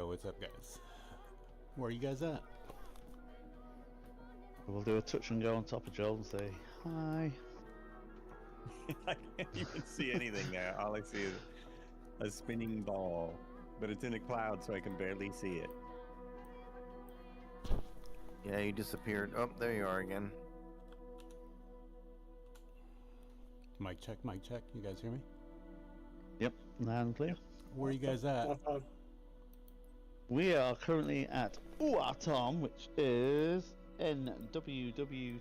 Yo, what's up, guys? Where are you guys at? We'll do a touch and go on top of Joel and say hi. I can't even see anything now. All I see is a spinning ball, but it's in a cloud, so I can barely see it. Yeah, you disappeared. Oh, there you are again. Mic check, mic check. You guys hear me? Yep, loud and clear. Where are you guys at? We are currently at Uatom, which is NWWT,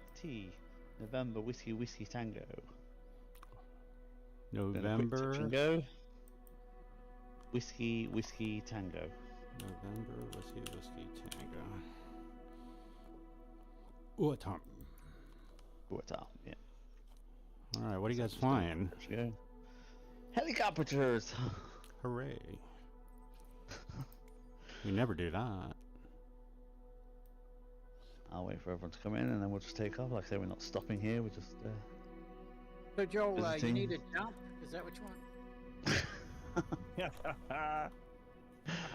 November Whiskey Whiskey Tango. November. Touch and go. Whiskey Whiskey Tango. November Whiskey Whiskey Tango. Uatom. Uatom, yeah. All right, what are you guys flying? Touch and go. Helicopters! Hooray! We never do that. I'll wait for everyone to come in and then we'll just take off. Like I say, we're not stopping here, we're just So Joel, you visiting. need a jump? Is that what you want? How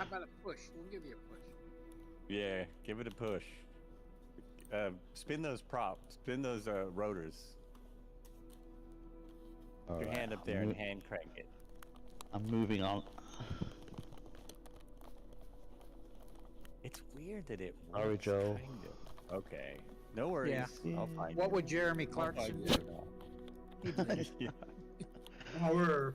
about a push? We'll give you a push. Yeah, give it a push. Spin those props. Spin those rotors. Put your hand up there and hand crank it. I'm moving on. It's weird that it works. Sorry, Joel. Kind of. Okay. No worries. Yeah. I'll find What it. would Jeremy I'll Clarkson find do? it. Yeah. Power.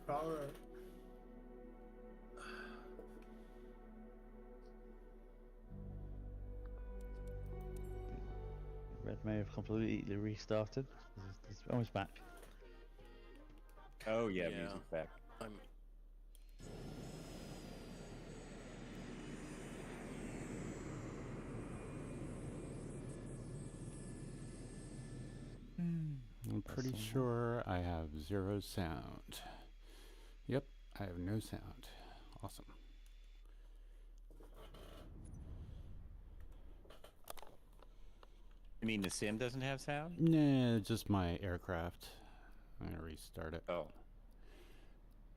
Red may have completely restarted. It's almost back. Oh yeah, Yeah. music back. I'm. I'm pretty sure I have zero sound. Yep, I have no sound. Awesome. You mean the sim doesn't have sound? Nah, just my aircraft. I'm gonna restart it. Oh.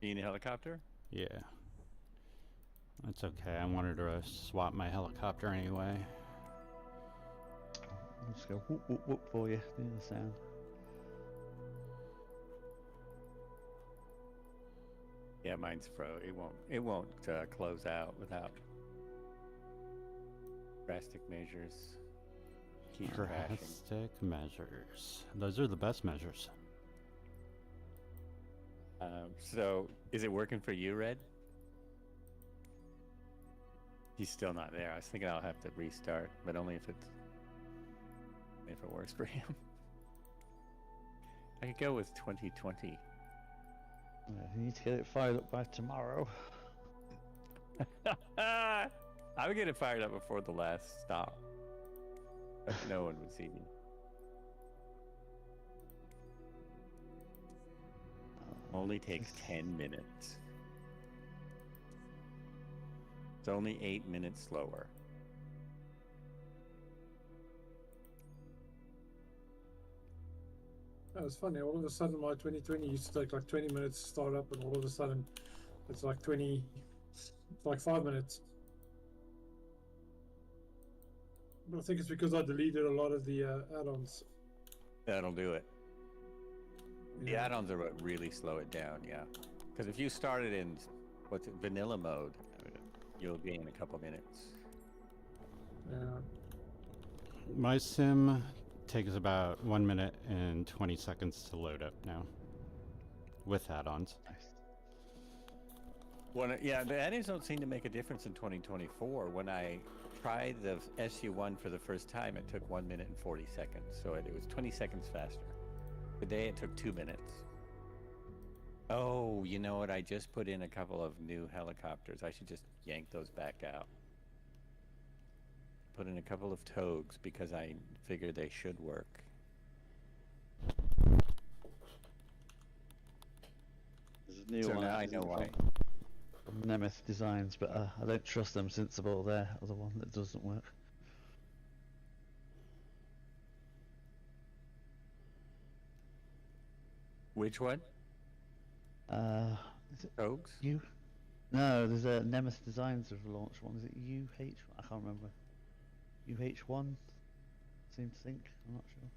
You in a helicopter? Yeah. That's okay. I wanted to swap my helicopter anyway. I'll just go whoop whoop whoop for you. Do the sound. Yeah, mine's froze. It won't close out without drastic measures. Keep crashing. Drastic measures. Those are the best measures. So, is it working for you, Red? He's still not there. I was thinking I'll have to restart, but only if it works for him. I could go with 2020. You need to get it fired up by tomorrow. I would get it fired up before the last stop. But no one would see me. Only takes 10 minutes. It's only 8 minutes slower. That was funny. All of a sudden, my 2020 used to take like 20 minutes to start up, and all of a sudden, it's like 5 minutes. But I think it's because I deleted a lot of the add-ons. That'll do it. The Yeah. add-ons are what really slow it down, yeah. Because if you started in, vanilla mode, you'll be in a couple minutes. Yeah. My sim takes about 1 minute and 20 seconds to load up now. With add-ons. Yeah, the add-ons don't seem to make a difference in 2024. When I tried the SU1 for the first time, it took 1 minute and 40 seconds. So it was 20 seconds faster. Today it took 2 minutes. Oh, you know what? I just put in a couple of new helicopters. I should just yank those back out. Put in a couple of Togs because I figured they should work. There's a new So one now I out know why. from Nemeth Designs, but I don't trust them since they bought their other one that doesn't work. Which one? Is it Togs? you? No, there's a Nemeth Designs have launched one. Is it UH? I can't remember. UH1? Seem to think. I'm not sure.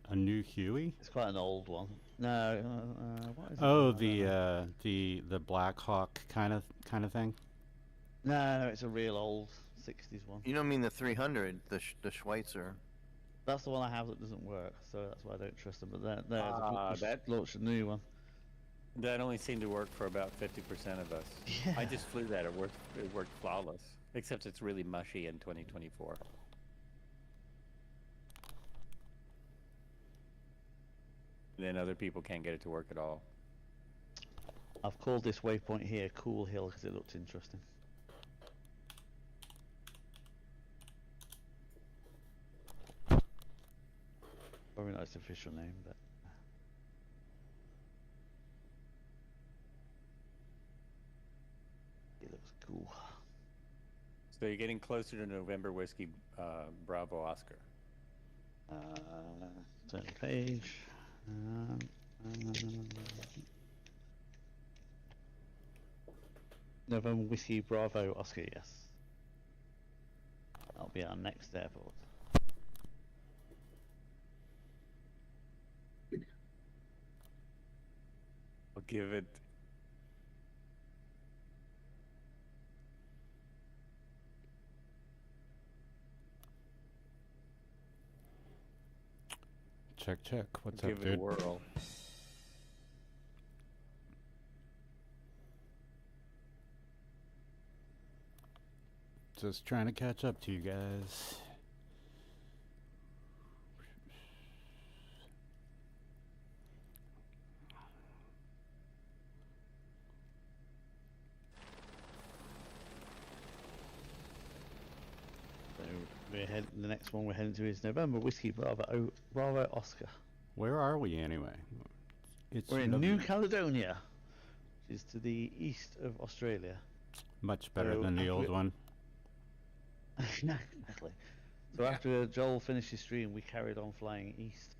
A new Huey? It's quite an old one. No, what is it? Oh, I don't know. the Black Hawk kind of thing. No, it's a real old 60s one. You don't mean the 300, the Schweitzer. That's the one I have that doesn't work, so that's why I don't trust them. But they've that- launched a new one. That only seemed to work for about 50% of us. Yeah. I just flew that. It worked flawless. Except it's really mushy in 2024. And then other people can't get it to work at all. I've called this waypoint here Cool Hill because it looked interesting. Probably not its official name, but it looks cool. So you're getting closer to November Whiskey Bravo Oscar. Turn the page. November Whiskey Bravo Oscar, yes. That'll be our next airport. I'll give it. Check, check. What's Give up, it a dude? whirl. Just trying to catch up to you guys. So the next one we're heading to is November Whiskey Bravo Oscar. Where are we anyway? It's We're in New Caledonia, which is to the east of Australia. much better So than the old after- one. Exactly. So after Joel finished his stream, we carried on flying east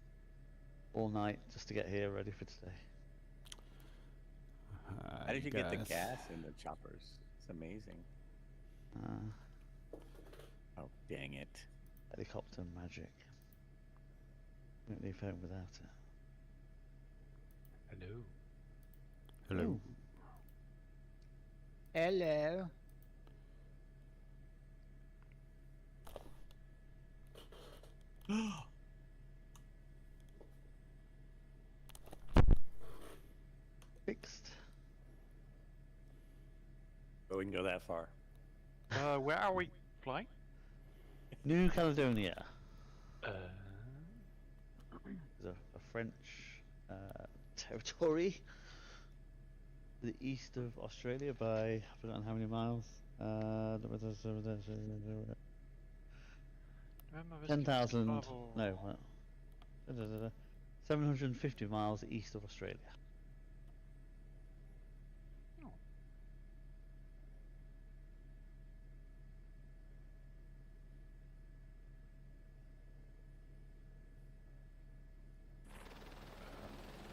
all night just to get here ready for today. How did you get the guess. gas in the choppers? It's amazing. Oh, dang it. Helicopter magic. Won't leave home without it. Hello. Hello. Hello. Fixed. But we can go that far. Where are we flying? New Caledonia Uh, is a French territory to the east of Australia by, I've forgotten how many miles. 10,000. No, what? 750 miles east of Australia.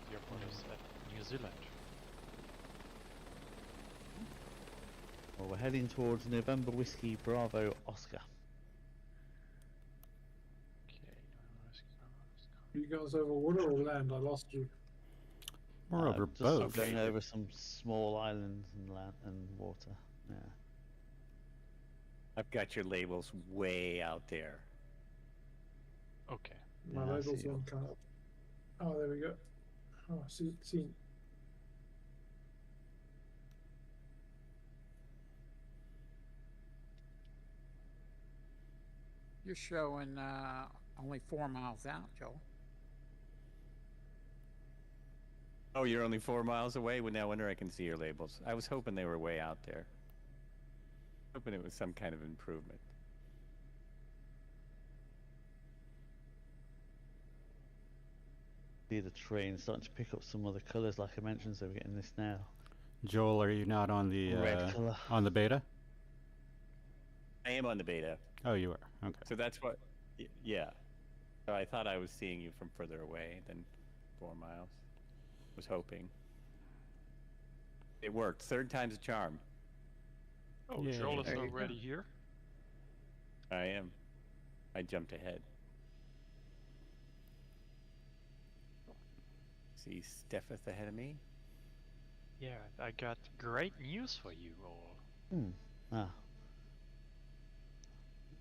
The airport is at New Zealand. Well, we're heading towards November Whiskey Bravo Oscar. Okay. You guys over water or land? I lost you. We're over Just both. going over some small islands and land and water. Yeah. I've got your labels way out there. Okay. My Yeah, I labels see. won't come up. Oh, there we go. Oh, see. You're showing only 4 miles out, Joel. Oh, you're only 4 miles away? Well, now wonder I can see your labels. I was hoping they were way out there. Hoping it was some kind of improvement. See the train starting to pick up some other colours, like I mentioned. So we're getting this now. Joel, are you not on the Red colour. on the beta? I am on the beta, Oh, you are. Okay. so that's what. Yeah. So I thought I was seeing you from further away than 4 miles. Was hoping. It worked. Third time's a charm. Oh, Yeah. Joel is There you go. already here. I am. I jumped ahead. See Steffeth ahead of me. Yeah, I got great news for you all. Ah.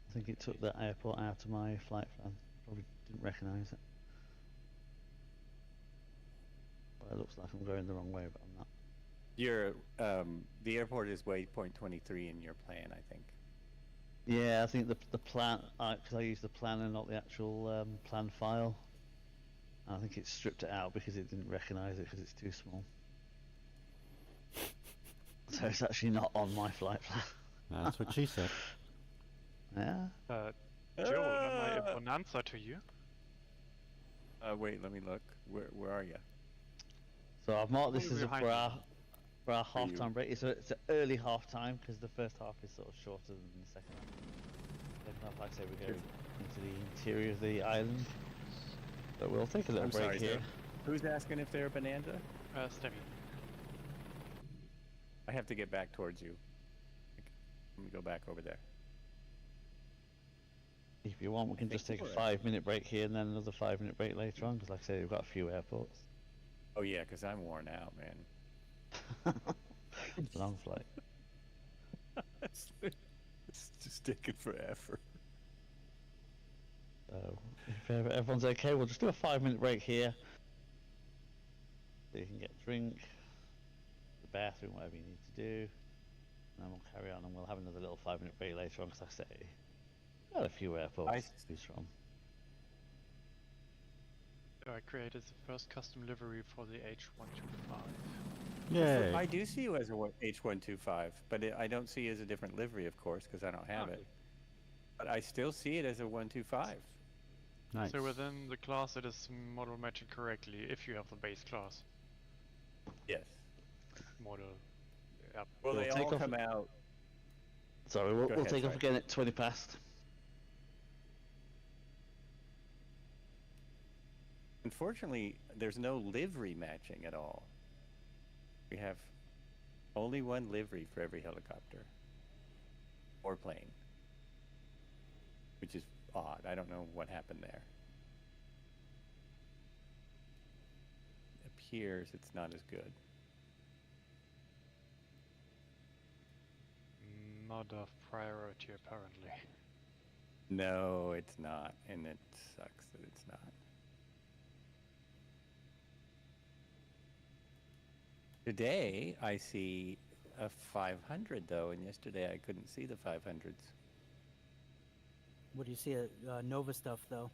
I think it took the airport out of my flight plan. Probably didn't recognise it. Well, it looks like I'm going the wrong way, but I'm not. Your the airport is waypoint 23 in your plan, I think. Yeah, I think the plan, because I used the plan and not the actual plan file. I think it stripped it out because it didn't recognise it because it's too small. So it's actually not on my flight plan. That's what she said. Yeah. Joel, am I a Ah! bonanza to you? Wait, let me look. Where are you? So I've marked this Only as a, behind for you. our for our For you. half-time break. It's an early half-time because the first half is sort of shorter than the second half. Second half, like I say, we're going into the interior of the island. But we'll take a little I'm break sorry, here. sir. Who's asking if they're a bonanza? Steffi. I have to get back towards you. Let me go back over there. If you want, we can just take a you were. 5-minute break here and then another 5-minute break later on. Because, like I say, we've got a few airports. Oh yeah, because I'm worn out, man. Long flight. It's just taking forever. So, if everyone's okay, we'll just do a 5-minute break here. So you can get a drink, the bathroom, whatever you need to do. And then we'll carry on and we'll have another little 5-minute break later on, because like I say, we've got a few airports to choose from. I created the first custom livery for the H125. Yay. I do see you as a H125, but I don't see you as a different livery, of course, because I don't have it. But I still see it as a 125. Nice. So within the class it is model matching correctly if you have the base class Yes. model. Yep. Well, We'll they take all off- come out. Sorry, we'll Go ahead, take off sorry. again at 20 past. Unfortunately, there's no livery matching at all. We have only one livery for every helicopter or plane, which is odd. I don't know what happened there. Appears it's not as good. Not of priority apparently. No, it's not, and it sucks that it's not. Today I see a 500 though, and yesterday I couldn't see the 500s. What do you see at Nova stuff though?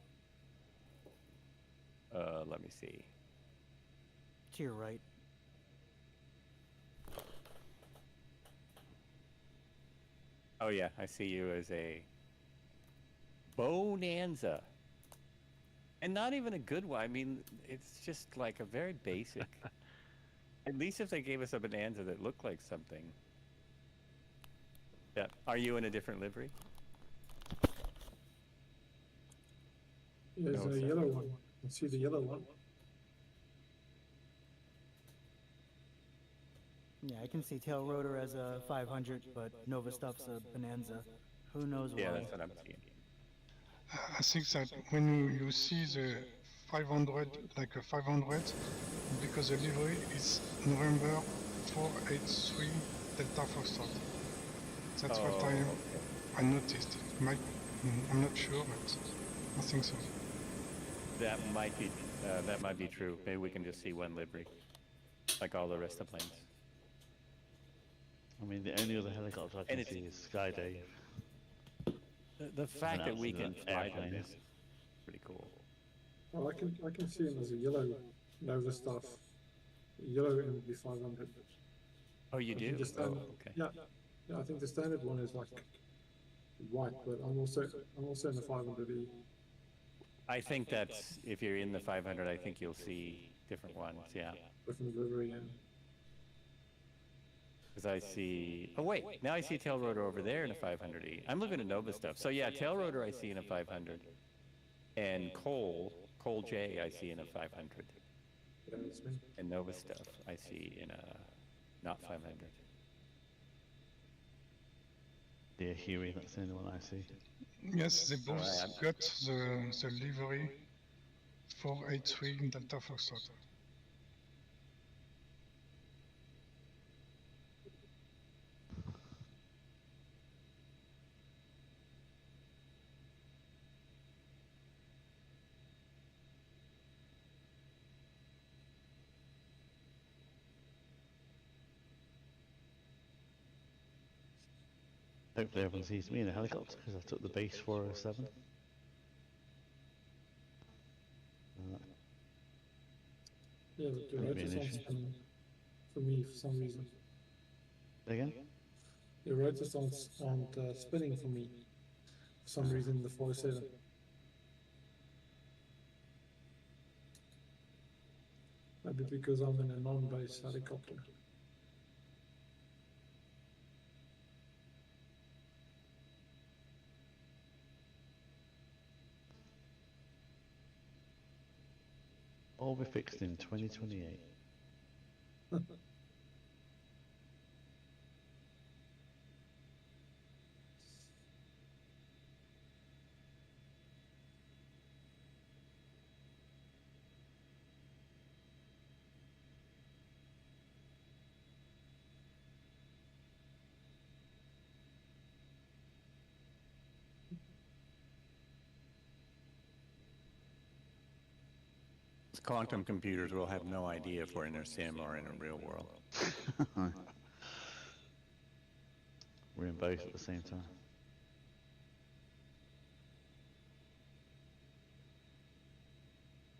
Let me see. To your right. Oh yeah, I see you as a bonanza. And not even a good one. I mean, it's just like a very basic. At least if they gave us a bonanza that looked like something. Yeah. Are you in a different livery? There's No, a it's yellow one. I see the yellow one. Yeah, I can see tail rotor as a 500, but Nova stuff's a Bonanza. Who knows Yeah, why? that's what I'm seeing. I think that when you see the 500, like a 500, because the livery is November 483 Delta Foxtrot. That's what okay. I noticed. I'm not sure, but I think so. That might be true. Maybe we can just see one livery, like all the rest of the planes. I mean, the only other helicopter I can And see it's- is Skydave. The fact that we can absolute fly them airplane. is pretty cool. Well, I can see him as a yellow Nova stuff. Yellow MB 500. Oh, you I think do? the Oh, standard- okay. Yeah, I think the standard one is like white, but I'm also in the 500E. I think that's, if you're in the 500, I think you'll see different ones, yeah. Different livery, and Because I see, oh wait, now I see tail rotor over there in a 500E. I'm looking at Nova stuff. So yeah, tail rotor I see in a 500. And Cole J I see in a 500. yeah, it's been And Nova stuff I see in a not 500. Dear Huey, that's the only one I see. Yes, they both Alright, I'm- got the livery 483 Delta Foxtrot. Hopefully everyone sees me in a helicopter because I took the base 407. Yeah, but your Won't be rotor's an not issue. spinning for me for some reason. Again? Your rotor's aren't spinning for me for some reason, the 407. Maybe because I'm in a non-base helicopter. All be fixed in 2028. Quantum computers will have no idea if we're in a sim or in a real world. We're in both at the same time.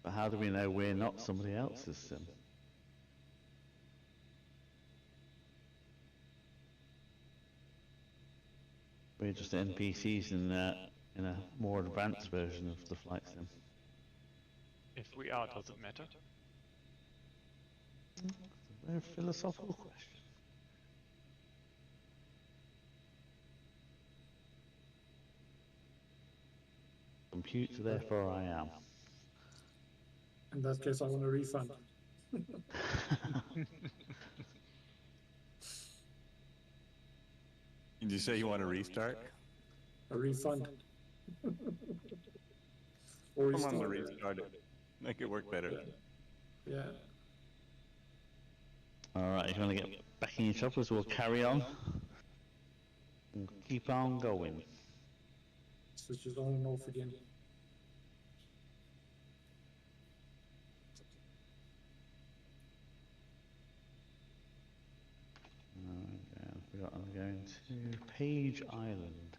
But how do we know we're not somebody else's sim? We're just NPCs in a more advanced version of the flight sim. If we are, does it matter? It's a very philosophical question. Compute, therefore I am. In that case, I want a refund. Did you say you want to restart? A refund. Come Or on, restart. restart it. Make it work better. Yeah. Alright, if you want to get back in your choppers, we'll carry on. And keep on going. Switch it on and off again. I'm going to Page Island.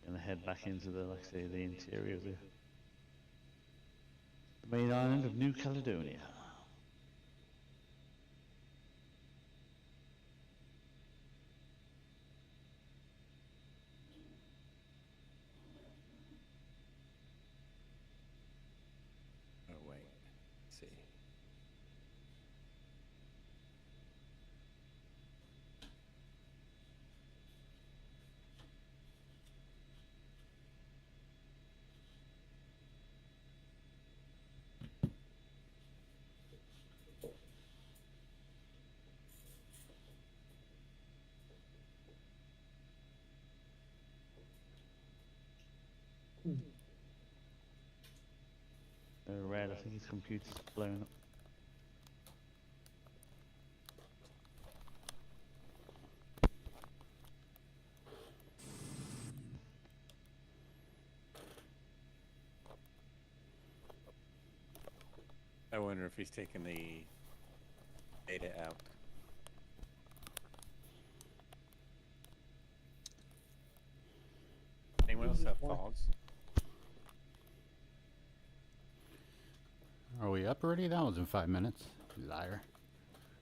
Gonna head back into the, like I say, the interior of the main island of New Caledonia. Oh, wait. Let's see. Red, I think his computer's blown up. I wonder if he's taking the data out. Anyone else have thoughts? Are we up already? That was in 5 minutes. Liar.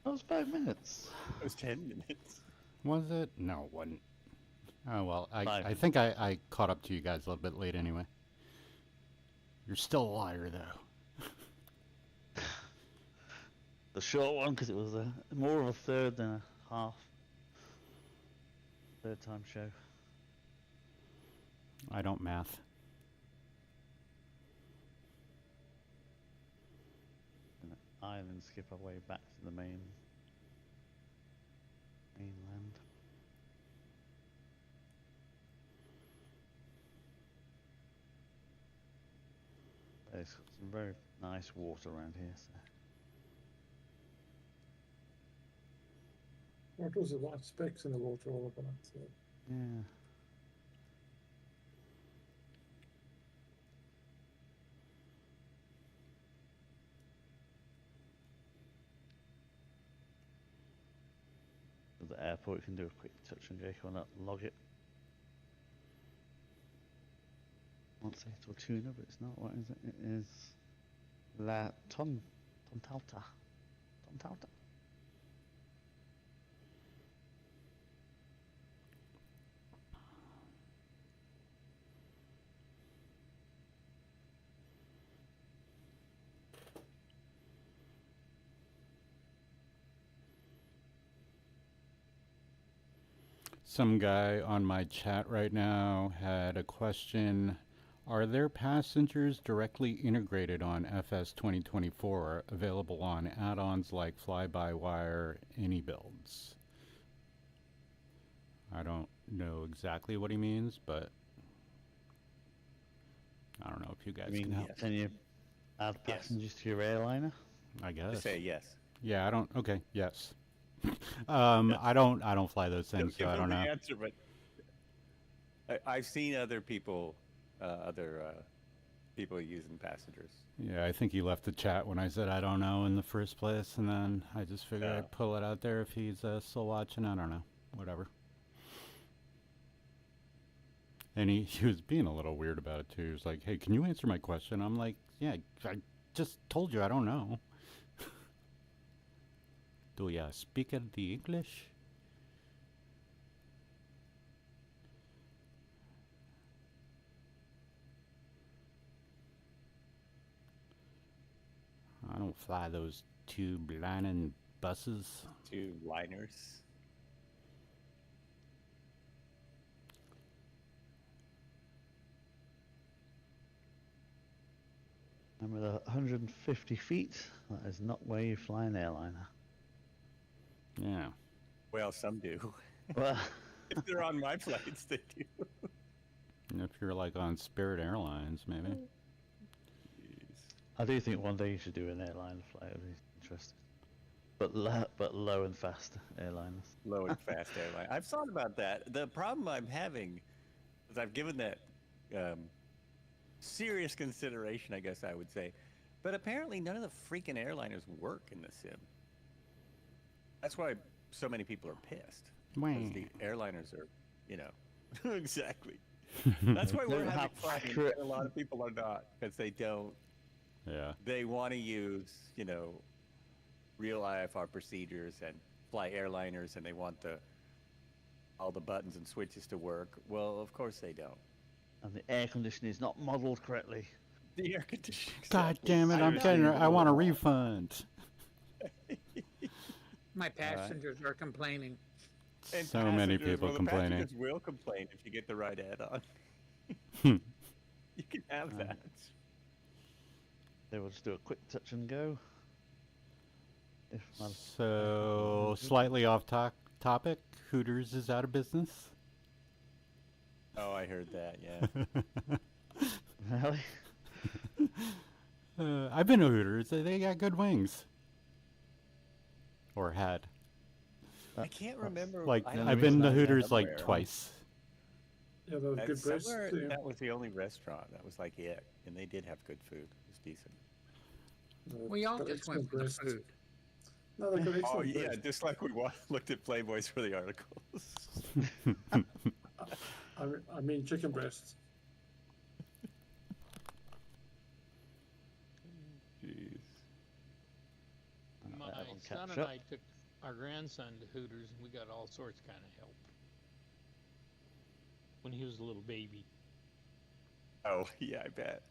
That was 5 minutes. It was 10 minutes. Was it? No, it wasn't. Oh, well, I 5. think I caught up to you guys a little bit late anyway. You're still a liar, though. The short one, because it was more of a third than a half. Third time show. I don't math. island, skip our way back to the mainland. There's some very nice water around here. So. What was the white specks in the water all about? So. Yeah. At the airport, you can do a quick touch and go if you want to log it. I won't say Tortuna, but it's not. What is it? It is La Tontalta. Tontalta. Some guy on my chat right now had a question. Are there passengers directly integrated on FS 2024 available on add-ons like fly-by-wire any builds? I don't know exactly what he means, but I don't know if you guys can help. Can you add passengers to your airliner? I guess. Just say yes. Yeah, I don't. Okay, yes. I don't fly those things, so I don't know. Answer, but I've seen other people, people using passengers. Yeah, I think he left the chat when I said I don't know in the first place, and then I just figured I'd pull it out there if he's still watching. I don't know, whatever. And he was being a little weird about it too. He was like, "Hey, can you answer my question?" I'm like, "Yeah, I just told you I don't know." Do ya speak the English? I don't fly those tube lining buses. Two liners. And with 150 feet, that is not where you fly an airliner. Yeah. Well, some do. Well, if they're on my flights, they do. If you're like on Spirit Airlines, maybe. I do think one day you should do an airliner flight. I'd be interested. But low and fast airliners. Low and fast airline. I've thought about that. The problem I'm having is I've given that serious consideration, I guess I would say. But apparently none of the freaking airliners work in the sim. That's why so many people are pissed. Because the airliners are, exactly. That's why we're having fun. And a lot of people are not, because they don't. Yeah. They want to use, real IFR procedures and fly airliners, and they want all the buttons and switches to work. Well, of course they don't. And the air conditioning is not modeled correctly. The air conditioning. God damn it! I want a refund. My passengers are complaining. And so many people complaining. Passengers will complain if you get the right add-on. You can have that. They will just do a quick touch and go. So, slightly off topic, Hooters is out of business. Oh, I heard that, yeah. Really? I've been to Hooters. They got good wings. Or had. I can't remember. Like, I've been to Hooters like twice. Yeah, that was good breast too. That was the only restaurant. That was like it. And they did have good food. It was decent. We all just went for the food. No, they got excellent Oh, yeah, breast. just like we looked at Playboys for the articles. I mean chicken breasts. Jeez. My son and I took our grandson to Hooters, and we got all sorts kind of help when he was a little baby. Oh, yeah, I bet.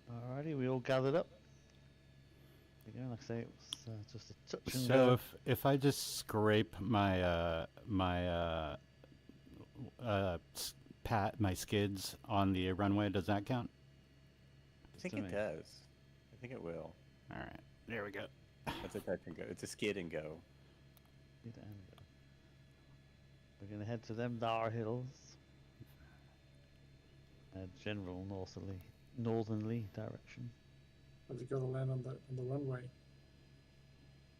Alrighty, we all gathered up. Again, like I say, it was just a touch and So go. if I just scrape my my pat my skids on the runway. Does that count? I think it does. I think it will. All right, there we go. That's a touch and go. It's a skid and go. Skid and go. We're going to head to them Dar Hills. General northernly direction. Have you got to land on the runway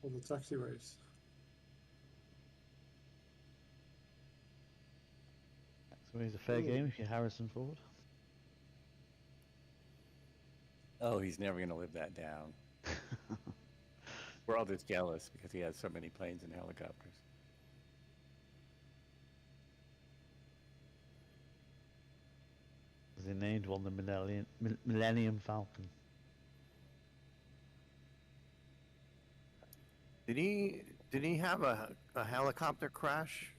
or the taxiways? So he's a fair game if you're Harrison Ford. Oh, he's never going to live that down. We're all just jealous because he has so many planes and helicopters. He named one the Millennium Falcon. Did he have a helicopter crash?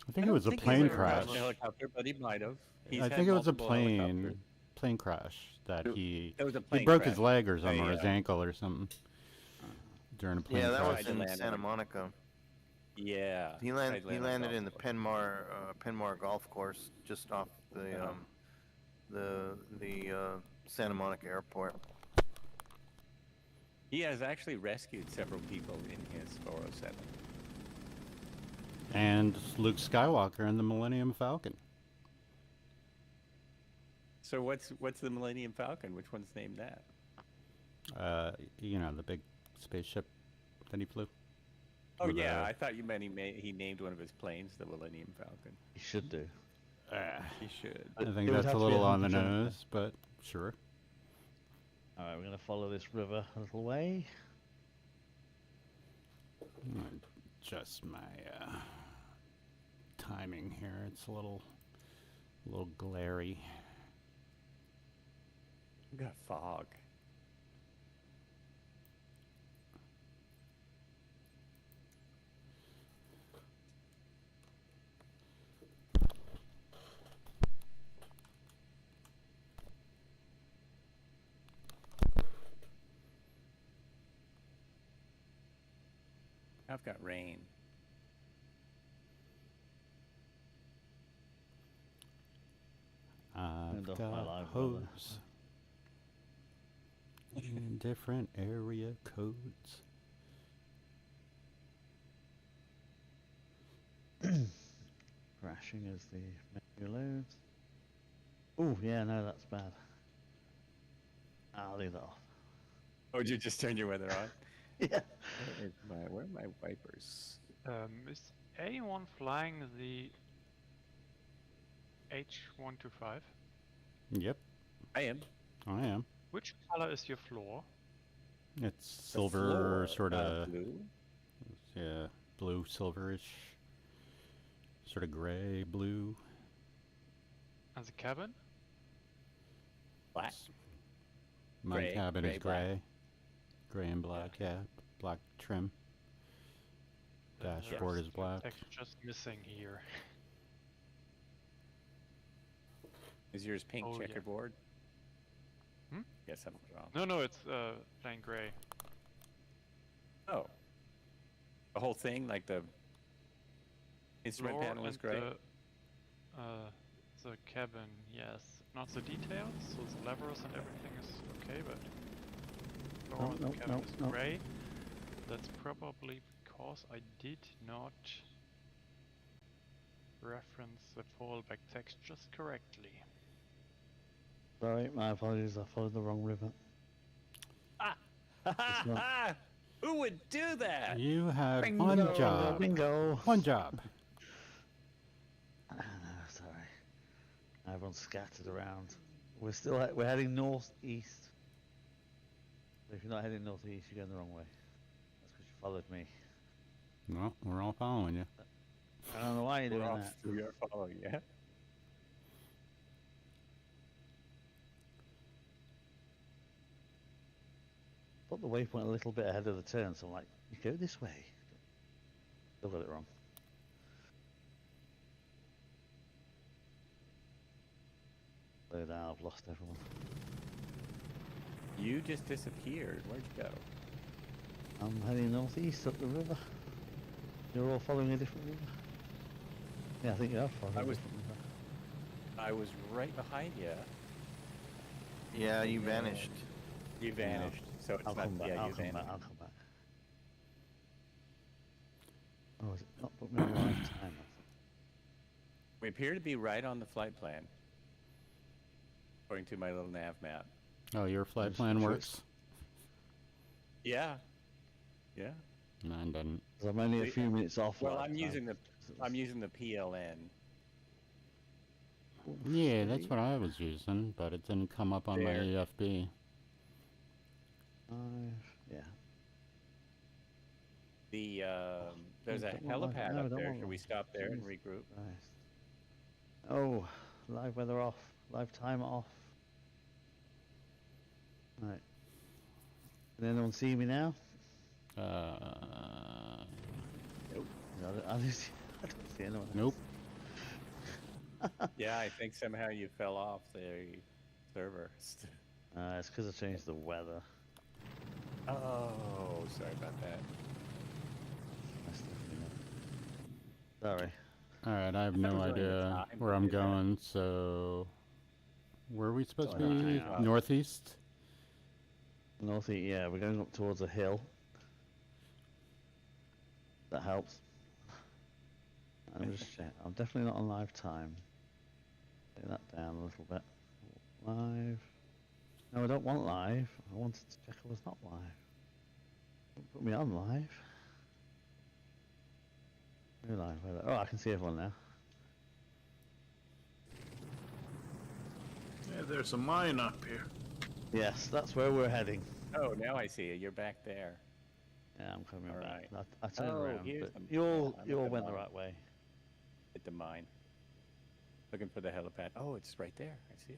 I think it was a plane crash. A helicopter, but he might have. I think it was a plane crash that he It was a plane he broke crash. his leg or something, or his Yeah. ankle or something during a plane Yeah, that crash. was in landed Santa on- Monica. Yeah. He tried to landed land on in the golf course. Penmar golf course just off the Santa Monica airport. He has actually rescued several people in his 407. And Luke Skywalker in the Millennium Falcon. So what's the Millennium Falcon? Which one's named that? You know, the big spaceship that he flew. Oh With yeah, the- I thought you meant he named one of his planes the Millennium Falcon. He should do. He should. I think It would that's have a to be little on the 100%. nose, but sure. Alright, we're going to follow this river a little way. Just my timing here. It's a little glary. We got fog. I've got rain. I've Turned off my got live weather. hose. In different area codes. Crashing as the menu loads. Oh, yeah, no, that's bad. I'll leave that off. Oh, did you just turn your weather on? Yeah. Where are my wipers? Is anyone flying the H125? Yep, I am. I am. Which color is your floor? It's The silver, floor, sort of, blue. yeah, blue, silverish, sort of gray, blue. And the cabin? Black. My Gray, cabin is gray, gray. Gray and black, yeah. Black trim. Dashboard is black. Text just missing here. Is yours pink Oh, yeah. checkerboard? Hmm? Yes, I'm wrong. No, it's plain gray. Oh. The whole thing, like the instrument Floor panel is and gray? The cabin, yes. Not the details, so the levers and everything is okay, but floor and the cabin is gray. That's probably because I did not reference the fallback textures correctly. Sorry, my apologies, I followed the wrong river. not- Who would do that? You had Bingo, one job. Bingo. One job. No, sorry. Everyone's scattered around. We're still we're heading northeast. So if you're not heading northeast, you're going the wrong way. That's because you followed me. No, we're all following you. I don't know why you're doing We're that. we are following, yeah. Put the waypoint a little bit ahead of the turn, so I'm like, you go this way. Still got it wrong. Slow down, I've lost everyone. You just disappeared. Where'd you go? I'm heading northeast up the river. You're all following a different river. Yeah, I think you have. I was right behind you. Yeah, you vanished. You vanished. So it's I'll not. come back. Yeah, I'll you come back. vanished. I'll come back. Oh, is it not put me on live time? We appear to be right on the flight plan, according to my little nav map. Oh, your flight That's plan interesting. works? Yeah. Yeah. Mine doesn't. I'm only a few minutes off. Well, live I'm time. using the PLN. Yeah, that's what I was using, but it didn't come up on my There. EFB. Yeah. The there's a Don't want live- helipad no, up don't there. want Should we live. stop there and Jeez regroup? Christ. Oh, live weather off. Live time off. Right. Can anyone see me now? Nope. I don't see anyone. Nope. Yeah, I think somehow you fell off the server. It's because I changed the weather. Oh, sorry about that. That's definitely not. Sorry. Alright, I have I thought it no was only the idea time where that I'm did that. going, so... Where are we supposed to Sorry, be? not Northeast? Northeast, yeah, we're going up towards a hill. That helps. I'm just check. I'm definitely not on live time. Take that down a little bit. Live. No, I don't want live. I wanted to check I was not live. Don't put me on live. Who live? Oh, I can see everyone now. Yeah, there's a mine up here. Yes, that's where we're heading. Oh, now I see you. You're back there. Yeah, I'm coming All back. right. I turned Oh, around, here's but the- you all I'm at the went the mine. right way. Hit the mine. Looking for the helipad. Oh, it's right there. I see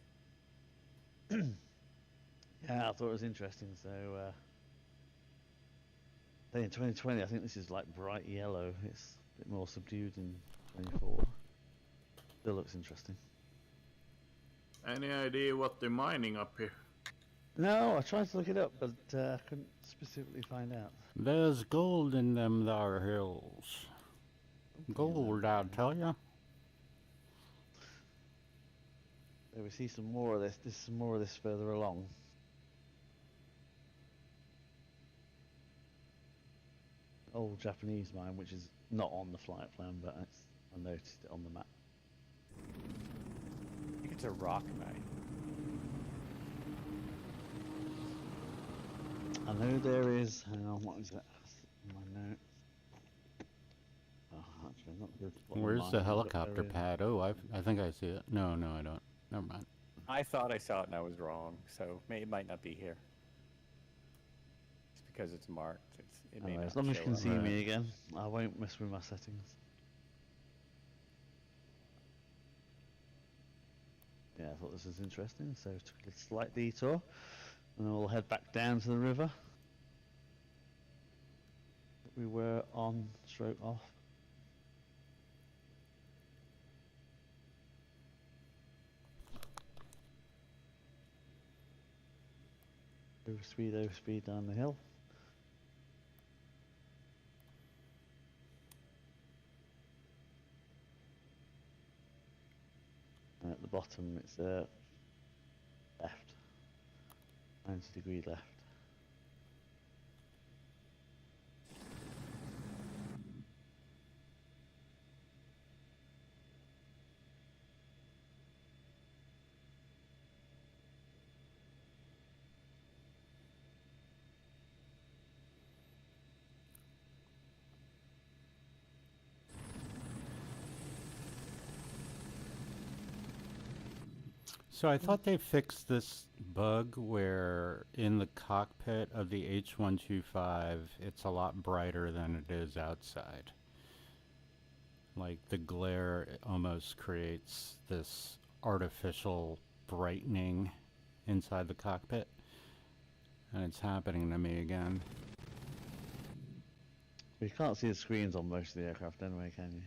it. Yeah, I thought it was interesting. So, I think in 2020, I think this is like bright yellow. It's a bit more subdued in 24. Still looks interesting. Any idea what they're mining up here? No, I tried to look it up, but I couldn't specifically find out. There's gold in them thar hills. Gold, I'll tell ya. So we see some more of this. There's some more of this further along. Old Japanese mine, which is not on the flight plan, but I noticed it on the map. I think it's a rock mine. I know there is. Hang on, what is that? My note. Oh, actually, not good. What Where's mine the is, but helicopter there is. pad? Oh, I think I see it. No, I don't. Never mind. I thought I saw it and I was wrong, so it might not be here. It's because it's marked. It may Anyway, not as long as you show can up. see Right. me again, I won't mess with my settings. Yeah, I thought this was interesting, so took a slight detour, and we'll head back down to the river that we were on, stroke off. Over speed down the hill. And at the bottom it's left. 90-degree left. So I thought they fixed this bug where in the cockpit of the H125 it's a lot brighter than it is outside. Like the glare almost creates this artificial brightening inside the cockpit. And it's happening to me again. You can't see the screens on most of the aircraft anyway, can you?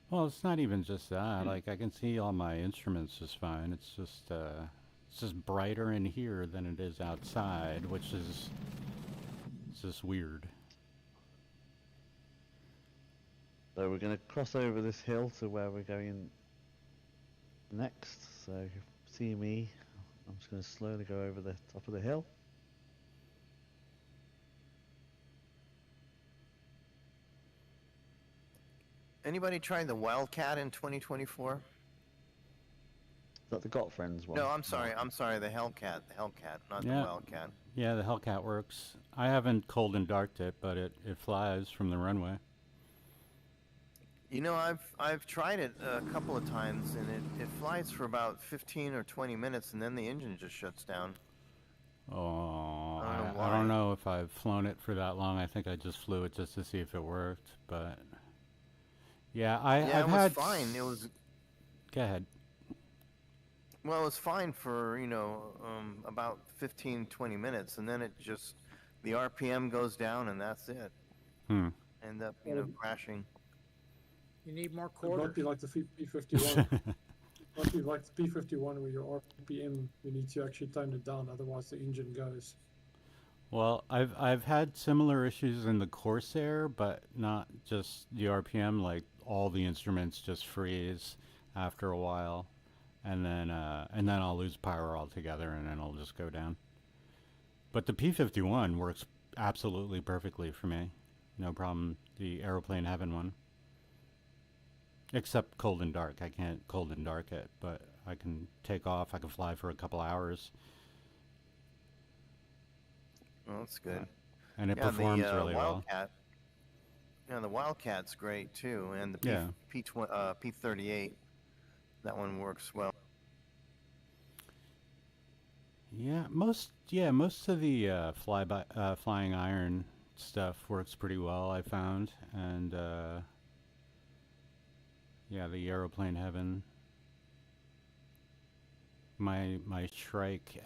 Well, it's not even just that. Like I can see all my instruments just fine. It's just brighter in here than it is outside, which is it's just weird. So we're going to cross over this hill to where we're going next. So if you see me, I'm just going to slowly go over the top of the hill. Anybody try the Wildcat in 2024? Is that the Got Friends one? No, I'm sorry, the Hellcat, not the Yeah. Wildcat. Yeah, the Hellcat works. I haven't cold and darked it, but it flies from the runway. You know, I've tried it a couple of times, and it flies for about 15 or 20 minutes, and then the engine just shuts down. Oh, I don't know I don't why. know if I've flown it for that long. I think I just flew it just to see if it worked, but yeah, I've it was had fine. It was Go ahead. Well, it was fine for, about 15, 20 minutes, and then the RPM goes down, and that's it. Hmm. End up, crashing. You need more It quarters. might be like the P51. Might be like the P51 where your RPM, you need to actually tone it down, otherwise the engine goes. Well, I've had similar issues in the Corsair, but not just the RPM. Like all the instruments just freeze after a while, and then I'll lose power altogether, and then it'll just go down. But the P51 works absolutely perfectly for me, no problem. The Aeroplane Heaven one, except cold and dark. I can't cold and dark it, but I can take off. I can fly for a couple hours. Well, that's good. And it performs really well. Wildcat, yeah, the Wildcat's great too, and the Yeah. P38, that one works well. Yeah, most of the flying iron stuff works pretty well, I found, and yeah, the Aeroplane Heaven. My Shrike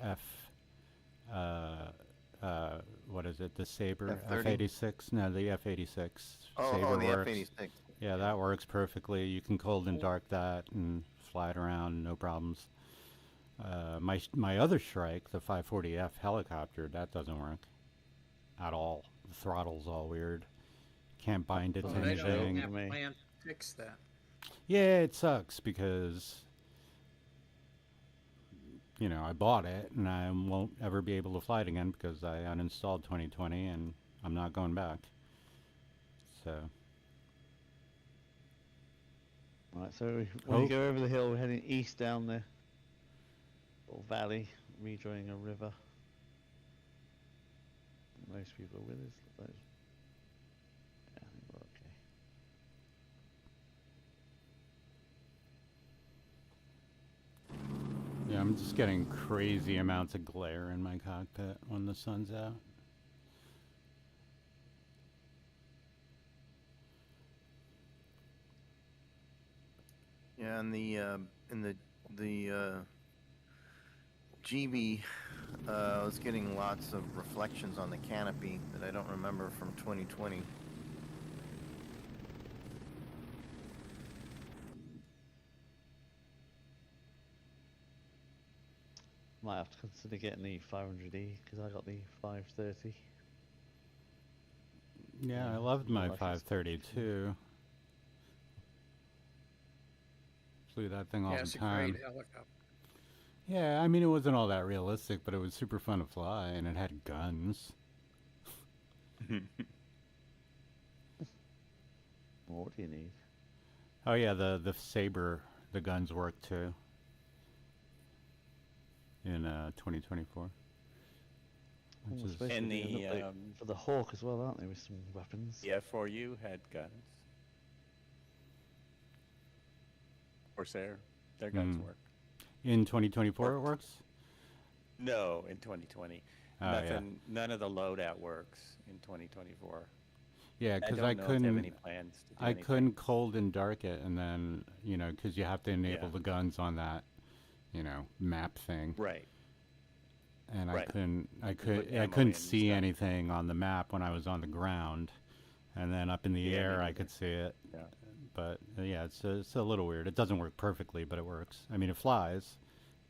what is it? The Saber F-30? F86? No, the F86 Oh, Saber the works. F86. Yeah, that works perfectly. You can cold and dark that and fly it around, no problems. My other Shrike, the 540F helicopter, that doesn't work at all. The throttle's all weird. Can't bind it to They don't anything. have a plan to fix that. Yeah, it sucks because I bought it and I won't ever be able to fly it again because I uninstalled 2020 and I'm not going back. So. Right, so when we go over the hill, we're heading east down the little valley, rejoining a river. Most people are with us. Yeah, I think we're okay. Yeah, I'm just getting crazy amounts of glare in my cockpit when the sun's out. Yeah, and the GB, I was getting lots of reflections on the canopy that I don't remember from 2020. Might have to consider getting the 500E because I got the 530. Yeah, I loved my like it's 532. Flew that thing all Yeah, the it's a time. great helicopter. Yeah, I mean, it wasn't all that realistic, but it was super fun to fly, and it had guns. Well, what do you need? Oh yeah, the Saber, the guns work too. In 2024. Which is Supposed to And be an the, update for the Hawk as well, aren't they, with some weapons? the F4U had guns. Corsair, their guns Mm. work. in 2024 it works. No, in 2020. Oh, yeah. Nothing. None of the loadout works in 2024. Yeah, I because don't I know if they have couldn't. any plans to do I anything. couldn't cold and dark it, and then because you have to enable Yeah. the guns on that, map thing. Right. And Right. I put ammo in couldn't and see stuff. anything on the map when I was on the ground, and then up in the Yeah, me air I neither. could see it. Yeah. But yeah, it's a little weird. It doesn't work perfectly, but it works. I mean, it flies,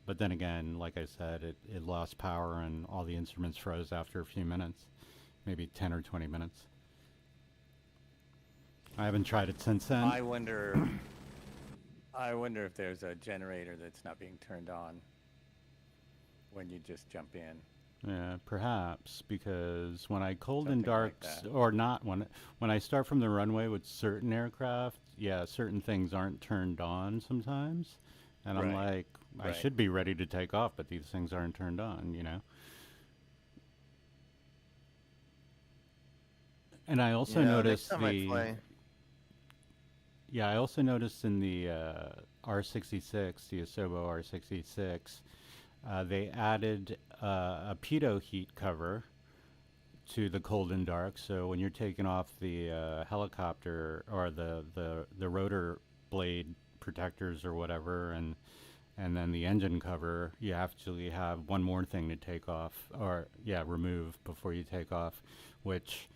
but then again, like I said, it lost power and all the instruments froze after a few minutes, maybe 10 or 20 minutes. I haven't tried it since then. I wonder if there's a generator that's not being turned on when you just jump in. Yeah, perhaps, because when I cold Something and dark, like that. or not, when I start from the runway with certain aircraft, yeah, certain things aren't turned on sometimes, and I'm Right, like, I right. should be ready to take off, but these things aren't turned on, you know. And I also Yeah, next noticed time I fly. yeah, I also noticed in the R66, the Asobo R66, they added a pitot heat cover to the cold and dark. So when you're taking off the helicopter or the rotor blade protectors or whatever, and then the engine cover, you actually have one more thing to take off, or yeah, remove before you take off, which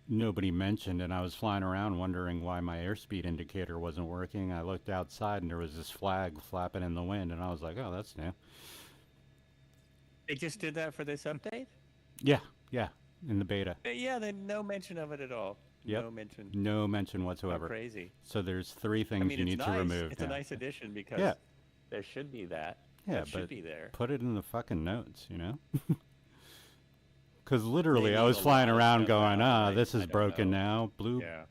nobody mentioned. And I was flying around wondering why my airspeed indicator wasn't working. I looked outside and there was this flag flapping in the wind, and I was like, oh, that's new. They just did that for this update? Yeah, yeah, in the beta. Yeah, then no mention of it at all. Yep. No mention. No mention How whatsoever. crazy. So there's three I things mean, you it's need nice. to remove. It's now. a nice addition because Yeah. there should be that. Yeah, That should but be there. put it in the fucking notes, you know? Because literally, They I leave was a flying lot of around stuff going, out, this I is don't broken know. now. Blue, Yeah.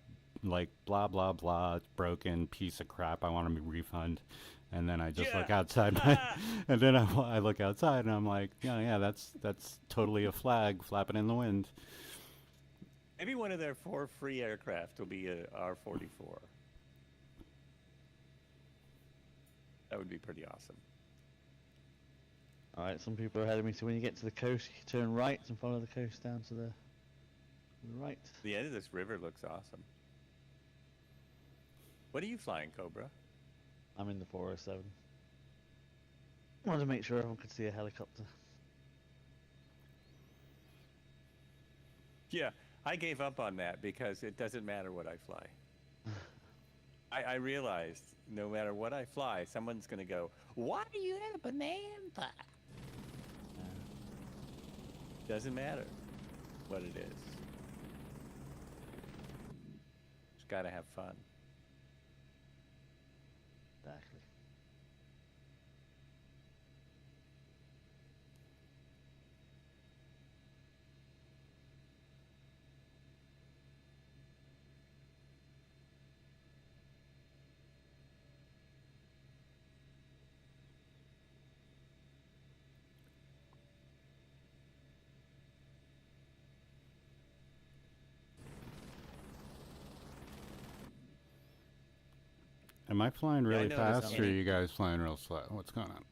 like, blah, blah, blah. It's broken. Piece of crap. I want a refund. And then I just look Yeah. outside. And then I look outside and I'm like, yeah, that's totally a flag flapping in the wind. Maybe one of their 4 free aircraft will be a R-44. That would be pretty awesome. Alright, some people are ahead of me, so when you get to the coast, you turn right and follow the coast down to the right. The end of this river looks awesome. What are you flying, Cobra? I'm in the 407. Wanted to make sure everyone could see a helicopter. Yeah, I gave up on that because it doesn't matter what I fly. I realized no matter what I fly, someone's going to go, why are you at a bonanza? Doesn't matter what it is. Just got to have fun. Exactly. Am I flying Yeah, I really noticed fast, how or are many- you guys flying real slow? What's going on?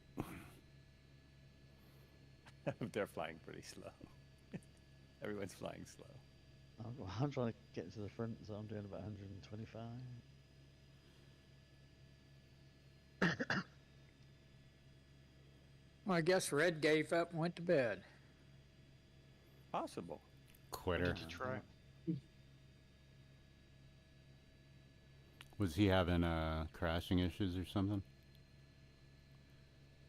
They're flying pretty slow. Everyone's flying slow. I'm trying to get to the front, so I'm doing about 125. Well, I guess Red gave up and went to bed. Possible. Quitter. Did you try? Was he having crashing issues or something?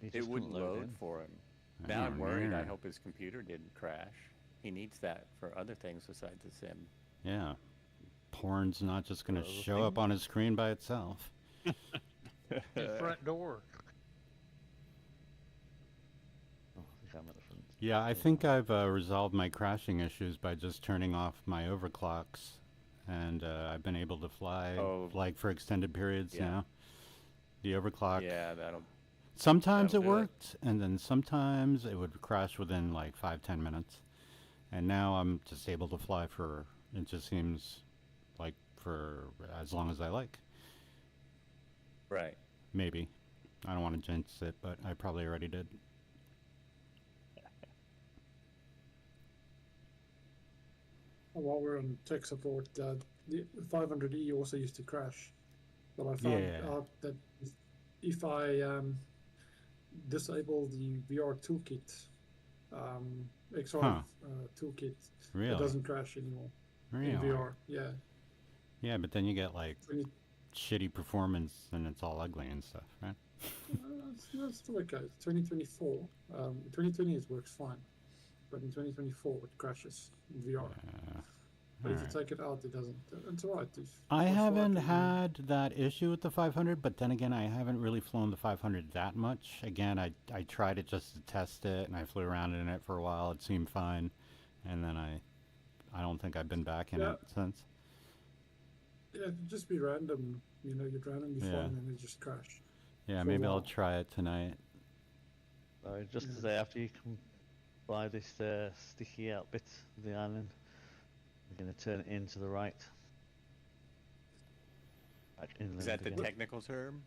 He It just wouldn't couldn't load in. for him. Now I'm Oh, worried. I yeah. hope his computer didn't crash. He needs that for other things besides the sim. Yeah. Porn's not just going to Other show up things? on his screen by itself. The front door. Oh, I think I'm at the front. Yeah, I think I've resolved my crashing issues by just turning off my overclocks, and I've been able to fly Oh. like for extended periods Yeah. now. The overclock. Yeah, that'll. Sometimes it that'll do it. worked, and then sometimes it would crash within like 5-10 minutes. And now I'm just able to fly for, it just seems like for as long as I like. Right. Maybe. I don't want to jinx it, but I probably already did. While we're on tech support, the 500E also used to crash. But I found Yeah. out that if I disable the VR toolkit, XR Huh. toolkit, it Really? doesn't crash anymore in Really? VR. Yeah. Yeah, but then you get like When you- shitty performance and it's all ugly and stuff, right? that's still okay. 2024. 2020 it works fine, but in 2024 it crashes in VR. But if you Alright. take it out, it doesn't. It's alright. I haven't had that issue with the 500, but then again, I haven't really flown the 500 that much. Again, I tried it just to test it, and I flew around in it for a while. It seemed fine, and then I don't think I've been back in it since. Yeah, it'd just be random. You know, you'd randomly fly and then it just crash. Yeah, for a maybe I'll while. try it tonight. So just to say, after you come by this sticky out bit of the island, you're going to turn in to the right. Back inland Is that the again. technical term?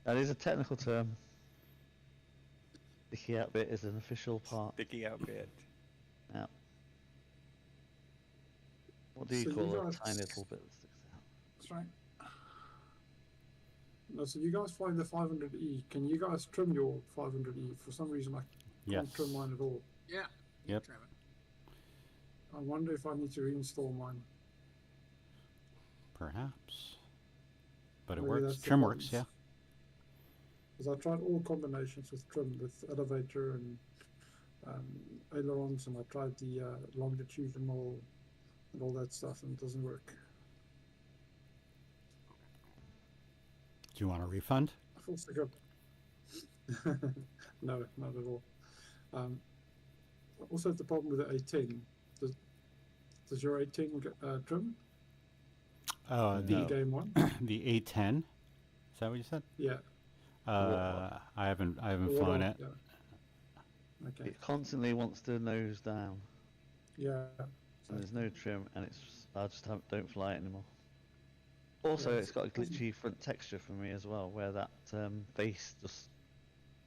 That is a technical term. Sticky out bit is an official part. Sticky out bit. Yeah. What do you So you call a guys- tiny little bit that sticks out? That's right. No, so you guys flying the 500E, can you guys trim your 500E? For some reason, I can't Yes. trim mine at all. Yeah. Yep. Trim it. I wonder if I need to reinstall mine. Perhaps. But it Maybe works. that's the Trim works, yeah. problem. Because I tried all combinations with trim, with elevator and ailerons, and I tried the longitudinal and all that stuff, and it doesn't work. Do you want a refund? I feel sick of. No, not at all. Also, the problem with the A10. Does your A10 get trim? The game one. the A10. Is that what you said? Yeah. I haven't What flown are- it. yeah. Okay. It constantly wants to nose down, Yeah. and there's no trim, and I just don't fly it anymore. Also, Yeah, it's got a it doesn't- glitchy front texture for me as well, where that face just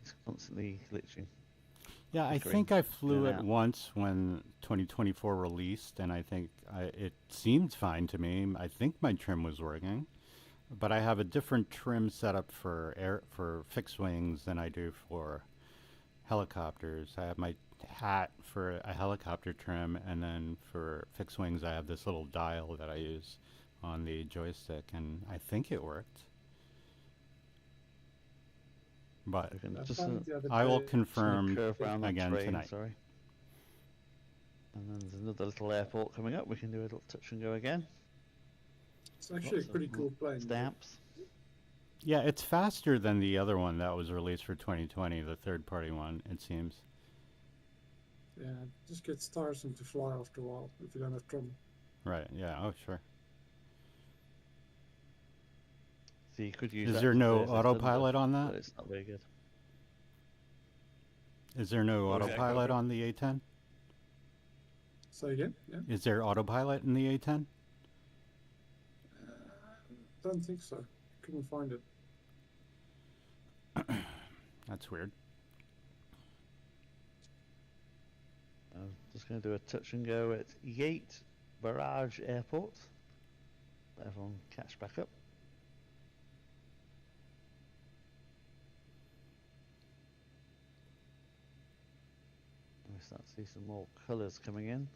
is constantly glitching. Yeah, I flickering think I in flew and it out. once when 2024 released, and I think it seemed fine to me. I think my trim was working, but I have a different trim setup for fixed wings than I do for helicopters. I have my hat for a helicopter trim, and then for fixed wings, I have this little dial that I use on the joystick, and I think it worked. But We can I just found the other I will day- confirm curve around that again terrain, tonight. sorry. And then there's another little airport coming up. We can do a little touch and go again. It's actually Lots a of pretty cool plane. Stamps. Yeah, it's faster than the other one that was released for 2020, the third-party one, it seems. Yeah, it just gets tiresome to fly after a while if you don't have trim. Right, yeah, oh, sure. So you could use Is that there to no versus autopilot Thunder, on that? But it's not very good. Is there no What was that, autopilot Kobe? on the A10? Say again? Yeah. Is there autopilot in the A10? Don't think so. Couldn't find it. That's weird. I'm just going to do a touch and go at Yate Barrage Airport. Let everyone catch back up. We start to see some more colours coming in.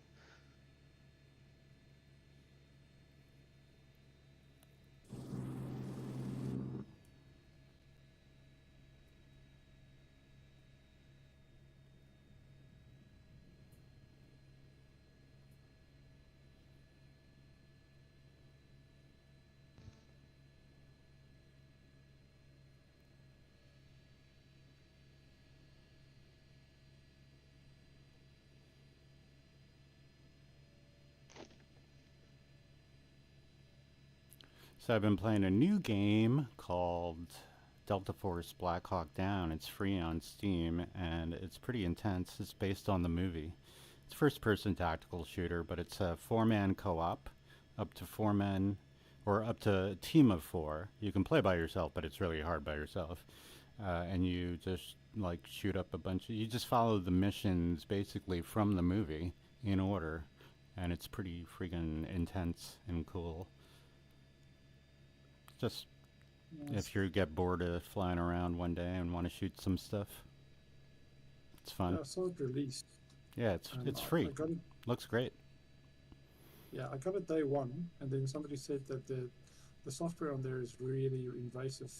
So I've been playing a new game called Delta Force Black Hawk Down. It's free on Steam, and it's pretty intense. It's based on the movie. It's first-person tactical shooter, but it's a four-man co-op, up to 4 men, or up to a team of 4. You can play by yourself, but it's really hard by yourself. And you just like shoot up a bunch of, you just follow the missions basically from the movie in order, and it's pretty freaking intense and cool. Just if you get bored of flying around one day and want to shoot some stuff, it's fun. Yeah, I saw it released. Yeah, it's free. I got it, Looks great. yeah, I got it day one, and then somebody said that the software on there is really invasive.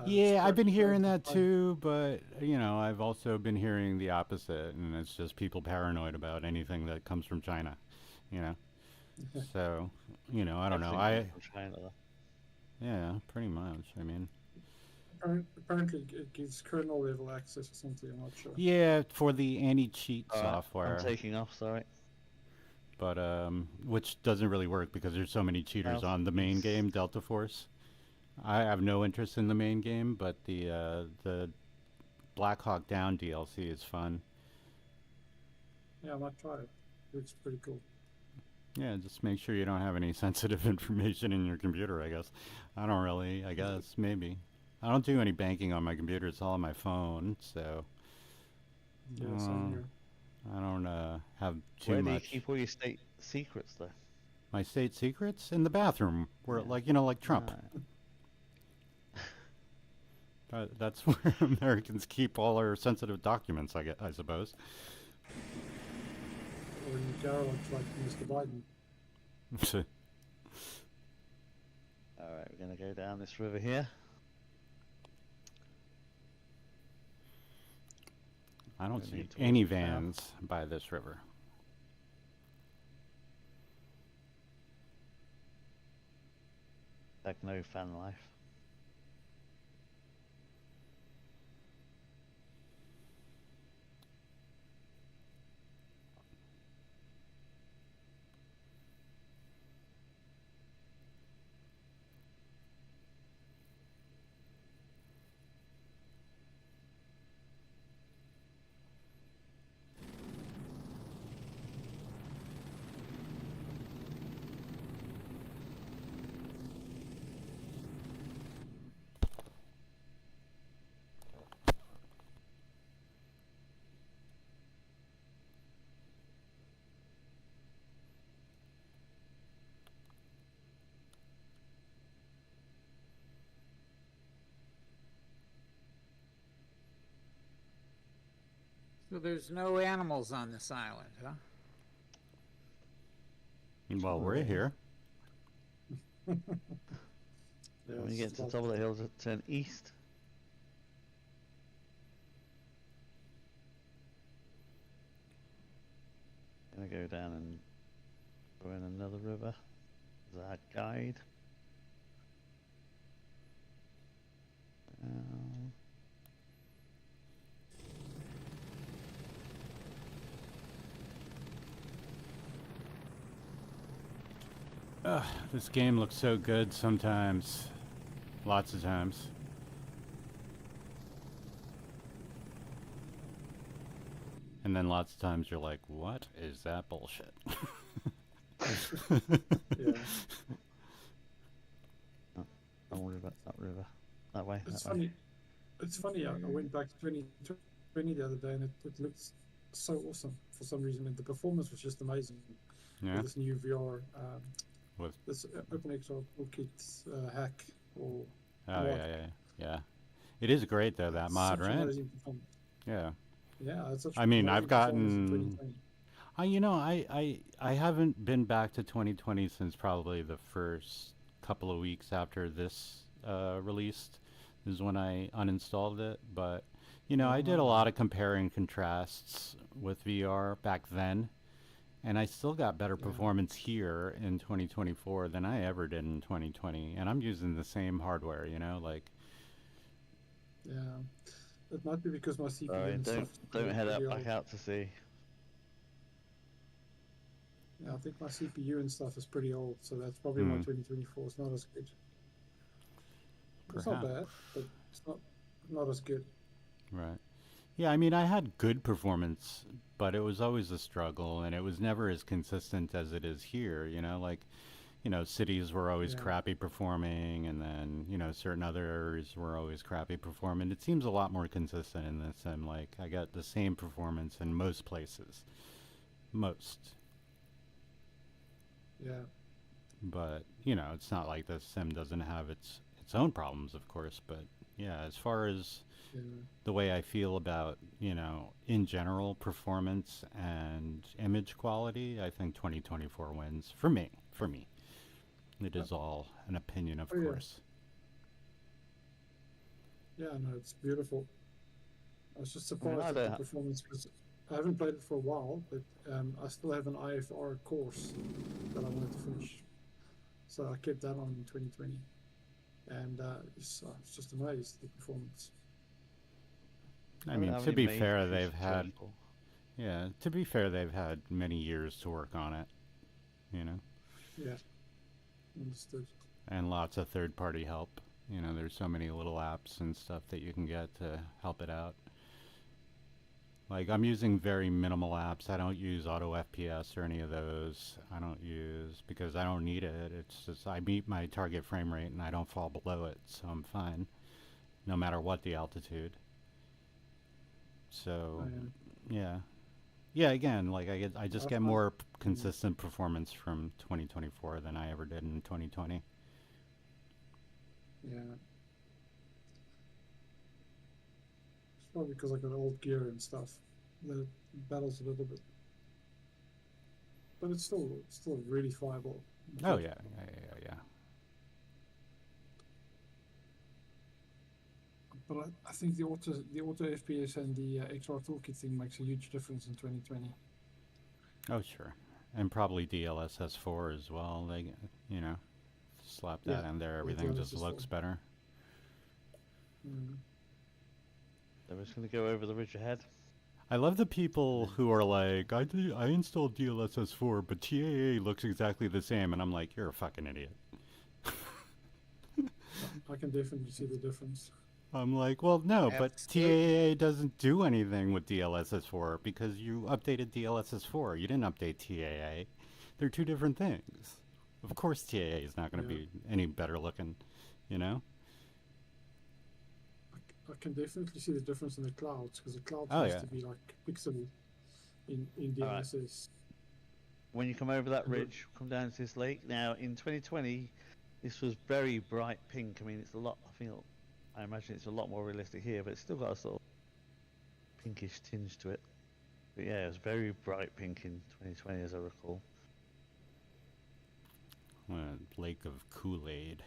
Yeah, I've been hearing that I- too, but I've also been hearing the opposite, and it's just people paranoid about anything that comes from China. So, you know, I don't know. Everything comes from China, though. Yeah, pretty much. I mean, Apparently, it gives kernel level access or something. I'm not sure. yeah, for the anti-cheat Alright, software. I'm taking off, sorry. But which doesn't really work because there's so many cheaters on the main game, Delta Force. I have no interest in the main game, but the Black Hawk Down DLC is fun. Yeah, I might try it. Looks pretty cool. Yeah, just make sure you don't have any sensitive information in your computer, I guess. I don't really, I guess, maybe. I don't do any banking on my computer, it's all on my phone, so... Yeah, same here. I don't have too Where much. do you keep all your state secrets, though? My state secrets? In the bathroom, where, like, you know, like Trump. That's where Americans keep all their sensitive documents, I suppose. Or in the garage, like Mr. Biden. Alright, we're gonna go down this river here. I don't see any vans by this river. Like no fan life. So there's no animals on this island, huh? Well, we're here. When you get to the top of the hill, turn east. Gonna go down and go in another river. Is that guide? This game looks so good sometimes. Lots of times. And then lots of times you're like, what is that bullshit? Yeah. Don't worry about that river. That way. It's that funny. way. It's funny. I went back to 2020 the other day, and it looks so awesome for some reason. And the performance was just amazing. Yeah. With this new VR, With this OpenXR Toolkit hack or. Oh yeah. It is great though, that mod, such right? amazing performance. Yeah. Yeah, it's such I mean, amazing I've performance in gotten. 2020. You know, I haven't been back to 2020 since probably the first couple of weeks after this released. Is when I uninstalled it, but you know, I did a lot of compare and contrasts with VR back then, and I still got better performance here in 2024 than I ever did in 2020, and I'm using the same hardware, you know, like. Yeah, it might be because my CPU Sorry, and stuff. don't head pretty back old. out to sea. Yeah, I think my CPU and stuff is pretty old, so that's probably why 2024 is not as good. It's not bad, but it's not as good. Right. Yeah, I mean, I had good performance, but it was always a struggle, and it was never as consistent as it is here, you know, like, you know, cities were always crappy performing, and then, you know, certain other areas were always crappy performing. It seems a lot more consistent in this, and, like, I got the same performance in most places. Most. Yeah. But, you know, it's not like the sim doesn't have its own problems, of course, but, yeah, as far as the way I feel about, you know, in general, performance and image quality, I think 2024 wins for me. It is all an opinion, of course. Yeah, no, it's beautiful. I was just surprised I at the don't performance because I haven't played it for a while, but I still have an IFR course that I wanted to finish. So I kept that on in 2020, and I was just amazed at the performance. I mean, to be fair, they've had, yeah, to be fair, they've had many years to work on it, you know? Yeah, understood. And lots of third-party help. You know, there's so many little apps and stuff that you can get to help it out. Like, I'm using very minimal apps. I don't use Auto FPS or any of those. I don't use, because I don't need it. It's just, I meet my target frame rate and I don't fall below it, so I'm fine, no matter what the altitude. So, yeah. Yeah, again, like I just get more consistent performance from 2024 than I ever did in 2020. Yeah. It's probably because I got old gear and stuff. That it battles a little bit. But it's still really viable. Oh yeah. But I think the auto FPS and the XR toolkit thing makes a huge difference in 2020. Oh sure, and probably DLSS4 as well. They, you know, slap that in there, everything just looks better. So we're just gonna go over the ridge ahead. I love the people who are like, I installed DLSS4, but TAA looks exactly the same, and I'm like, you're a fucking idiot. I can definitely see the difference. I'm like, well, no, but TAA doesn't do anything with DLSS4 because you updated DLSS4. You didn't update TAA. They're two different things. Of course TAA is not going to be any better looking, you know? I can definitely see the difference in the clouds, because the clouds used to be like pixel in DLSS. Right. When you come over that ridge, come down to this lake. Now, in 2020, this was very bright pink. I mean, it's a lot, I imagine it's a lot more realistic here, but it's still got a sort of pinkish tinge to it. But yeah, it was very bright pink in 2020, as I recall. Lake of Kool-Aid.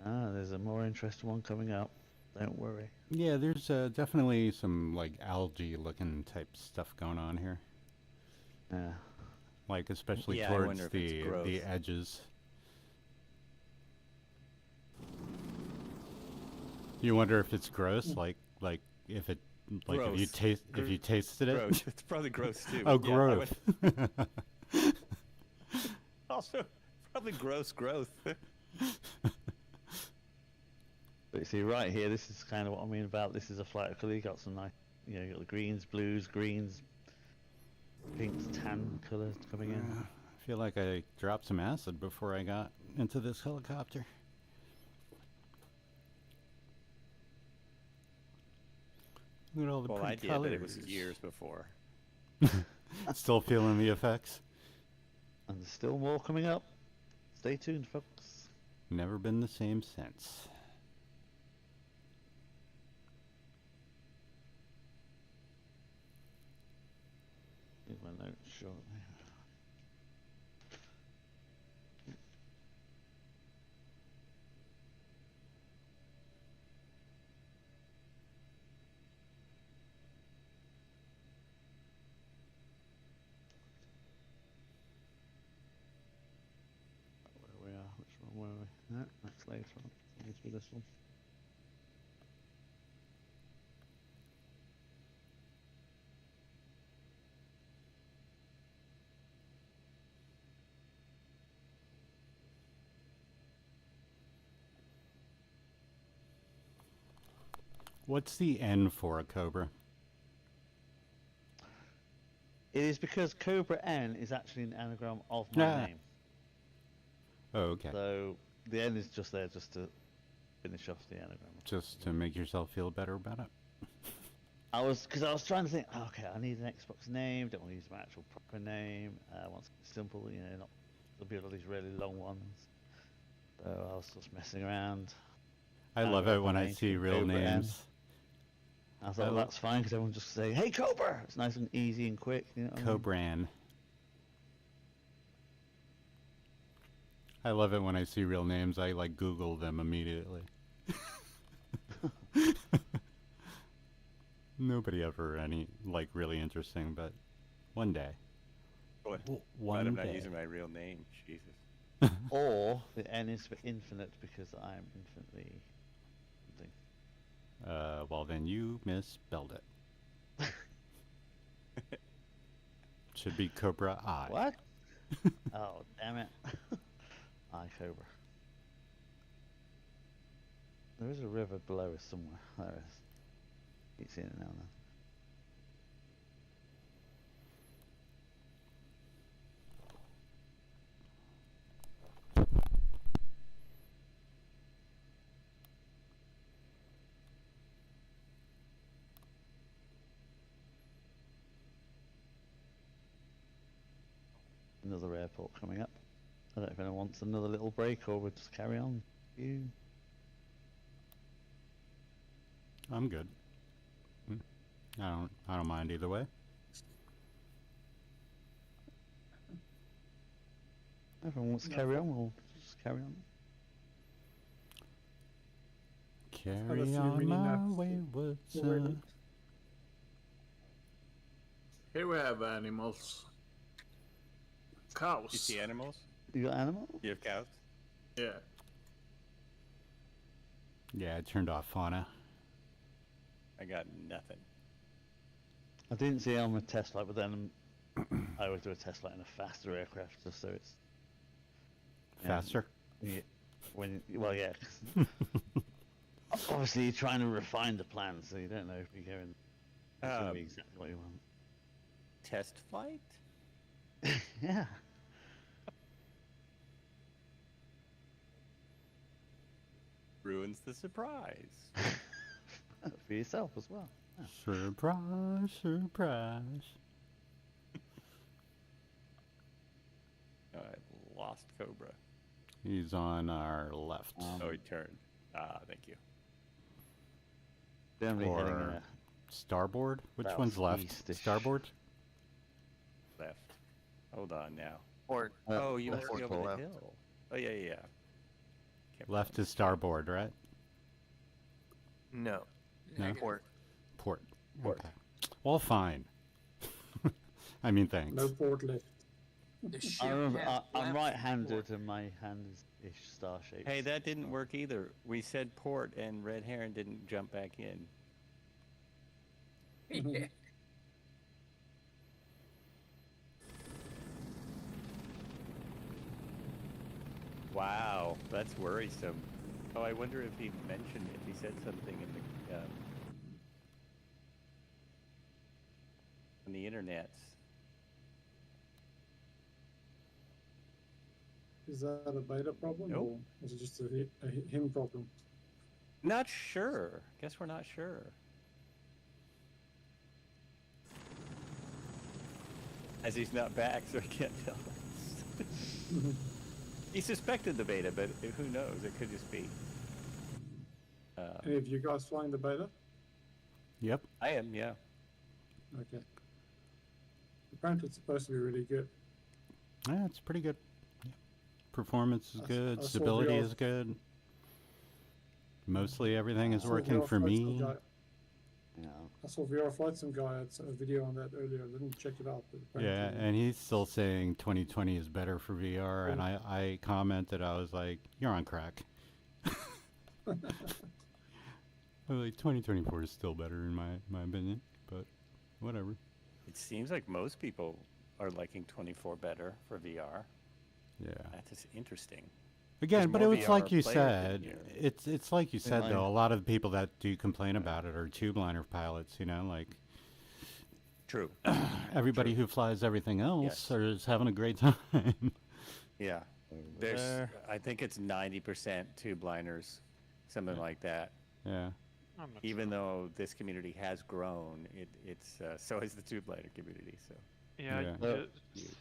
Ah, there's a more interesting one coming up. Don't worry. Yeah, there's definitely some like algae-looking type stuff going on here. Yeah. Like especially towards the edges. You wonder if it's gross, like if it, like gross. if you tasted it. Gross. It's probably gross too. Oh, growth. Also, probably gross growth. But you see, right here, this is kind of what I mean about this is a flight of color. You got some nice, you know, you got the greens, blues, greens, pinks, tan colors coming in. I feel like I dropped some acid before I got into this helicopter. Look at all the pretty idea colors. That it was years before. Still feeling the effects. And there's still more coming up. Stay tuned, folks. Never been the same since. Leave my notes short. Where we are, which one were we? No, that's later on. Let's do this one. What's the N for a Cobra? It is because Cobra N is actually an anagram of my name. Oh, okay. So the N is just there just to finish off the anagram. Just to make yourself feel better about it? Because I was trying to think, okay, I need an Xbox name, don't want to use my actual proper name, I want something simple, you know, not there'll be all these really long ones. So I was just messing around. I love it when I see real Cobra names. N. I thought, well, that's fine, because everyone just say, hey, Cobra! It's nice and easy and quick. You know what Cobran. I love it when I see real names. I, like, Google them immediately. Nobody ever any, like, really interesting, but one day. Glad One I'm not day. using my real name. Jesus. Or the N is for infinite because I'm infinitely something. Well, then you misspelled it. Should be Cobra I. What? Oh, damn it. I Cobra. There is a river below us somewhere. There is. Keep seeing it now and then. Another airport coming up. I don't know if anyone wants another little break or we'll just carry on. You. I'm good. I don't mind either way. Everyone wants to carry on, we'll just carry on. Carry few on mini my naps wayward already. son. Here we have animals. Cows. You see animals? You got animals? You have cows? Yeah. Yeah, I turned off fauna. I got nothing. I didn't see it on the test flight, but then I always do a test flight in a faster aircraft just so it's Faster? Yeah, well, yeah. Obviously, you're trying to refine the plan, so you don't know if you're going. It's going to be exactly what you want. Test flight? Yeah. Ruins the surprise. For yourself as well. Yeah. Surprise, surprise. Oh, I lost Cobra. He's on our left. Oh, he turned. Ah, thank you. Generally heading Or starboard? Which south one's left? east-ish. Starboard? Left. Hold on now. Port. Oh, you left must be or over the left. hill. Oh, yeah, yeah, yeah. Can't Left pronounce is starboard, right? No. No? Port. Port. Port. Okay. Well, fine. I mean, thanks. No port left. The ship I remember, has I'm left right-handed port. and my hand is ish star-shaped. Hey, that didn't work either. We said port and Red Heron didn't jump back in. Yeah. Wow, that's worrisome. Oh, I wonder if he mentioned, if he said something on the internet. Is that a beta problem Nope. or is it just a him problem? Not sure. Guess we're not sure. As he's not back, so he can't tell us. He suspected the beta, but who knows? It could just be. Any of you guys flying the beta? Yep. I am, yeah. Okay. Apparently it's supposed to be really good. Yeah, it's pretty good. Yeah. Performance is I good. saw Stability VR is good. Mostly everything is I saw working VR for Flight me. Sim guy- Yeah. I saw VR Flight Sim guy had a video on that earlier. I didn't check it out. But Yeah, apparently- and he's still saying 2020 is better for VR, and I commented, I was like, you're on crack. I was like, 2024 is still better in my opinion, but whatever. It seems like most people are liking 24 better for VR. Yeah. That is interesting. Again, There's but it more was like VR you players than said. here. It's like you said line. though. A lot of the people that do complain about it are tube liner pilots. You know, like True. everybody who flies everything else Yes. is having a great time. Yeah. There's, I think it's 90% tube liners, something like that. Yeah. I'm not Even sure. though this community has grown, it's so is the tube liner community. So Yeah, Yeah. you're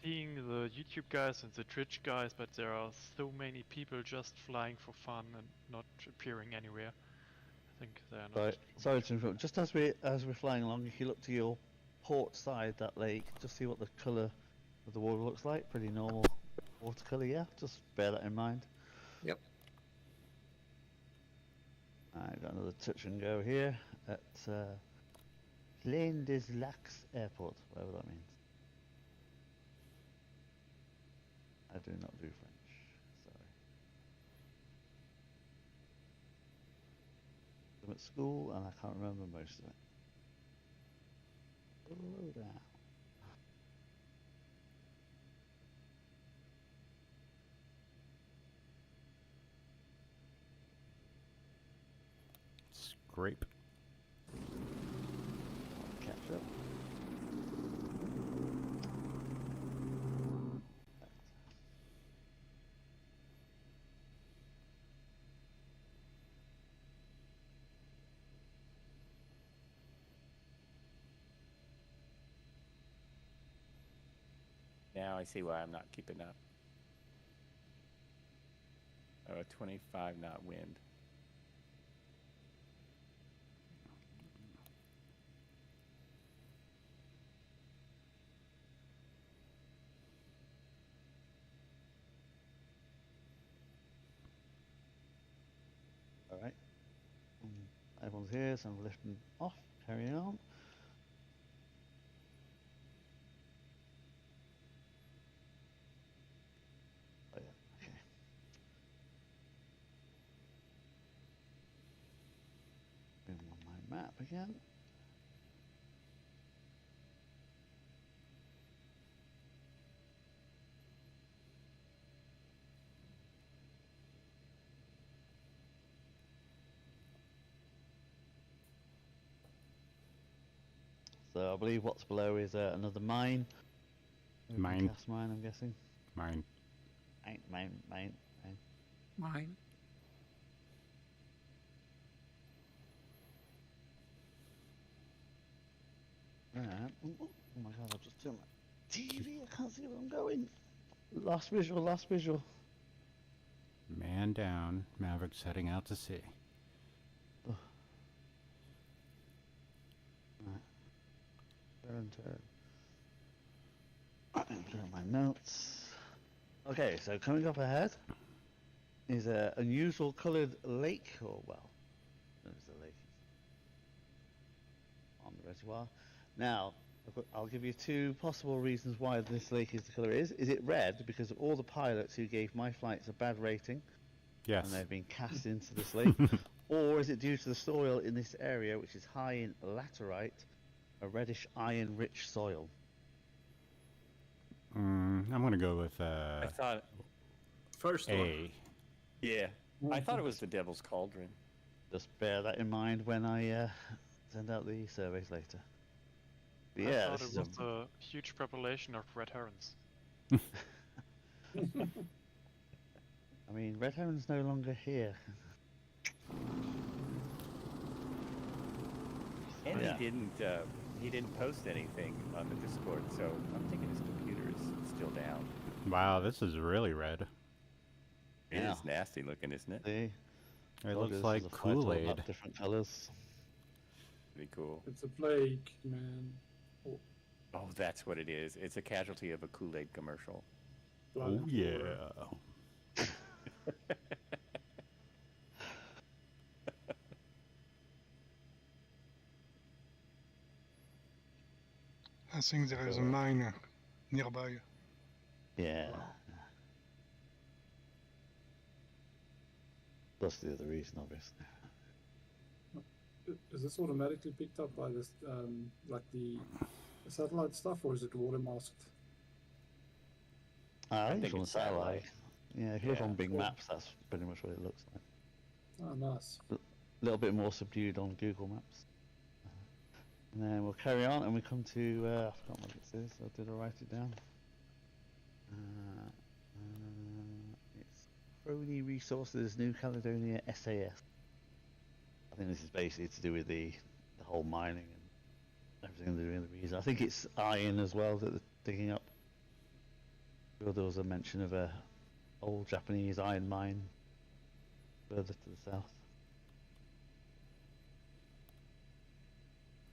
seeing the YouTube guys and the Twitch guys, but there are so many people just flying for fun and not appearing anywhere. I think they're not. Sorry to interrupt. Just as we're flying along, if you look to your port side, that lake, just see what the colour of the water looks like. Pretty normal watercolour, yeah. Just bear that in mind. Yep. I've got another touch and go here at Plaine des Lacs Airport, whatever that means. I do not do French. Sorry. I'm at school and I can't remember most of it. Slow down. Scrape. Catch up. Now I see why I'm not keeping up. Oh, a 25 knot wind. All right. Everyone's here, so I'm lifting off. Carry on. Oh yeah. Okay. Bring on my map again. So I believe what's below is another mine. Mine. Gas mine, I'm guessing. Mine. Mine. Mine. Right. Oh my god, I've just turned my TV. I can't see where I'm going. Last visual. Man down. Maverick's heading out to sea. Oh. Right. Turn. Clear my notes. Okay, so coming up ahead is an unusual coloured lake, or well, there's a lake on the reservoir. Now, I'll give you two possible reasons why this lake is the colour it is. Is it red because of all the pilots who gave my flights a bad rating? Yes. And they've been cast into this lake? Or is it due to the soil in this area, which is high in laterite, a reddish iron-rich soil? I'm gonna go with I thought, First A. one. yeah, I thought it was the Devil's Cauldron. Just bear that in mind when I send out the surveys later. But I yeah, thought this it is was a huge population of red herons. I mean, Red Heron's no longer here. And Yeah. he didn't post anything on the Discord, so I'm thinking his computer is still down. Wow, this is really red. It Yeah. is nasty looking, isn't it? See? It looks like Kool-Aid. Different colors. Pretty cool. It's a plague, man. Oh, that's what it is. It's a casualty of a Kool-Aid commercial. Oh yeah. I think there is a mine nearby. Yeah. That's the other reason, obviously. Is this automatically picked up by this, like the satellite stuff, or is it water masked? I think think it's on the it's satellite. satellite. Yeah, if you look Yeah, on big cool. maps, that's pretty much what it looks like. Oh, nice. A little bit more subdued on Google Maps. And then we'll carry on and we come to, I forgot what it says, so did I write it down? It's Crony Resources New Caledonia SAS. I think this is basically to do with the whole mining and everything they're doing in the region. I think it's iron as well that they're digging up. Sure, there was a mention of a old Japanese iron mine further to the south.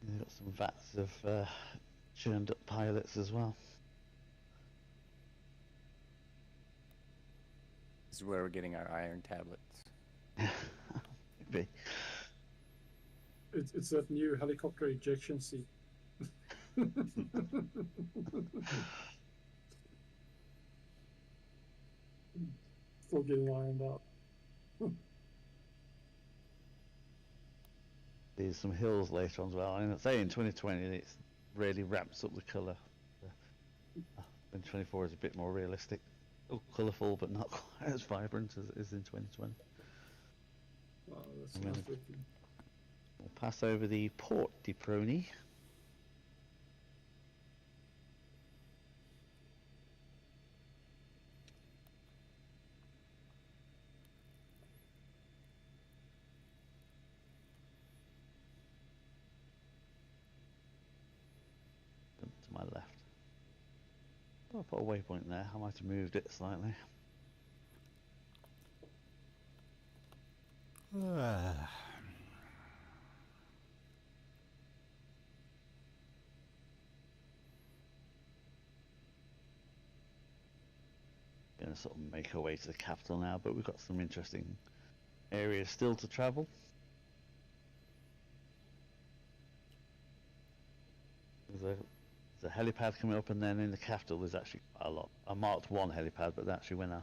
They've got some vats of churned up pilots as well. This is where we're getting our iron tablets. Maybe. It's that new helicopter ejection seat. Still getting ironed out. There's some hills later on as well. And I'd say in 2020 it really ramps up the colour. In 24 is a bit more realistic. Still colourful, but not quite as vibrant as in 2020. Wow, that's And nice then looking. we'll pass over the Port di Proni. To my left. Oh, I put a waypoint there. I might have moved it slightly. Gonna sort of make our way to the capital now, but we've got some interesting areas still to travel. There's a helipad coming up, and then in the capital there's actually quite a lot. I marked one helipad, but actually when I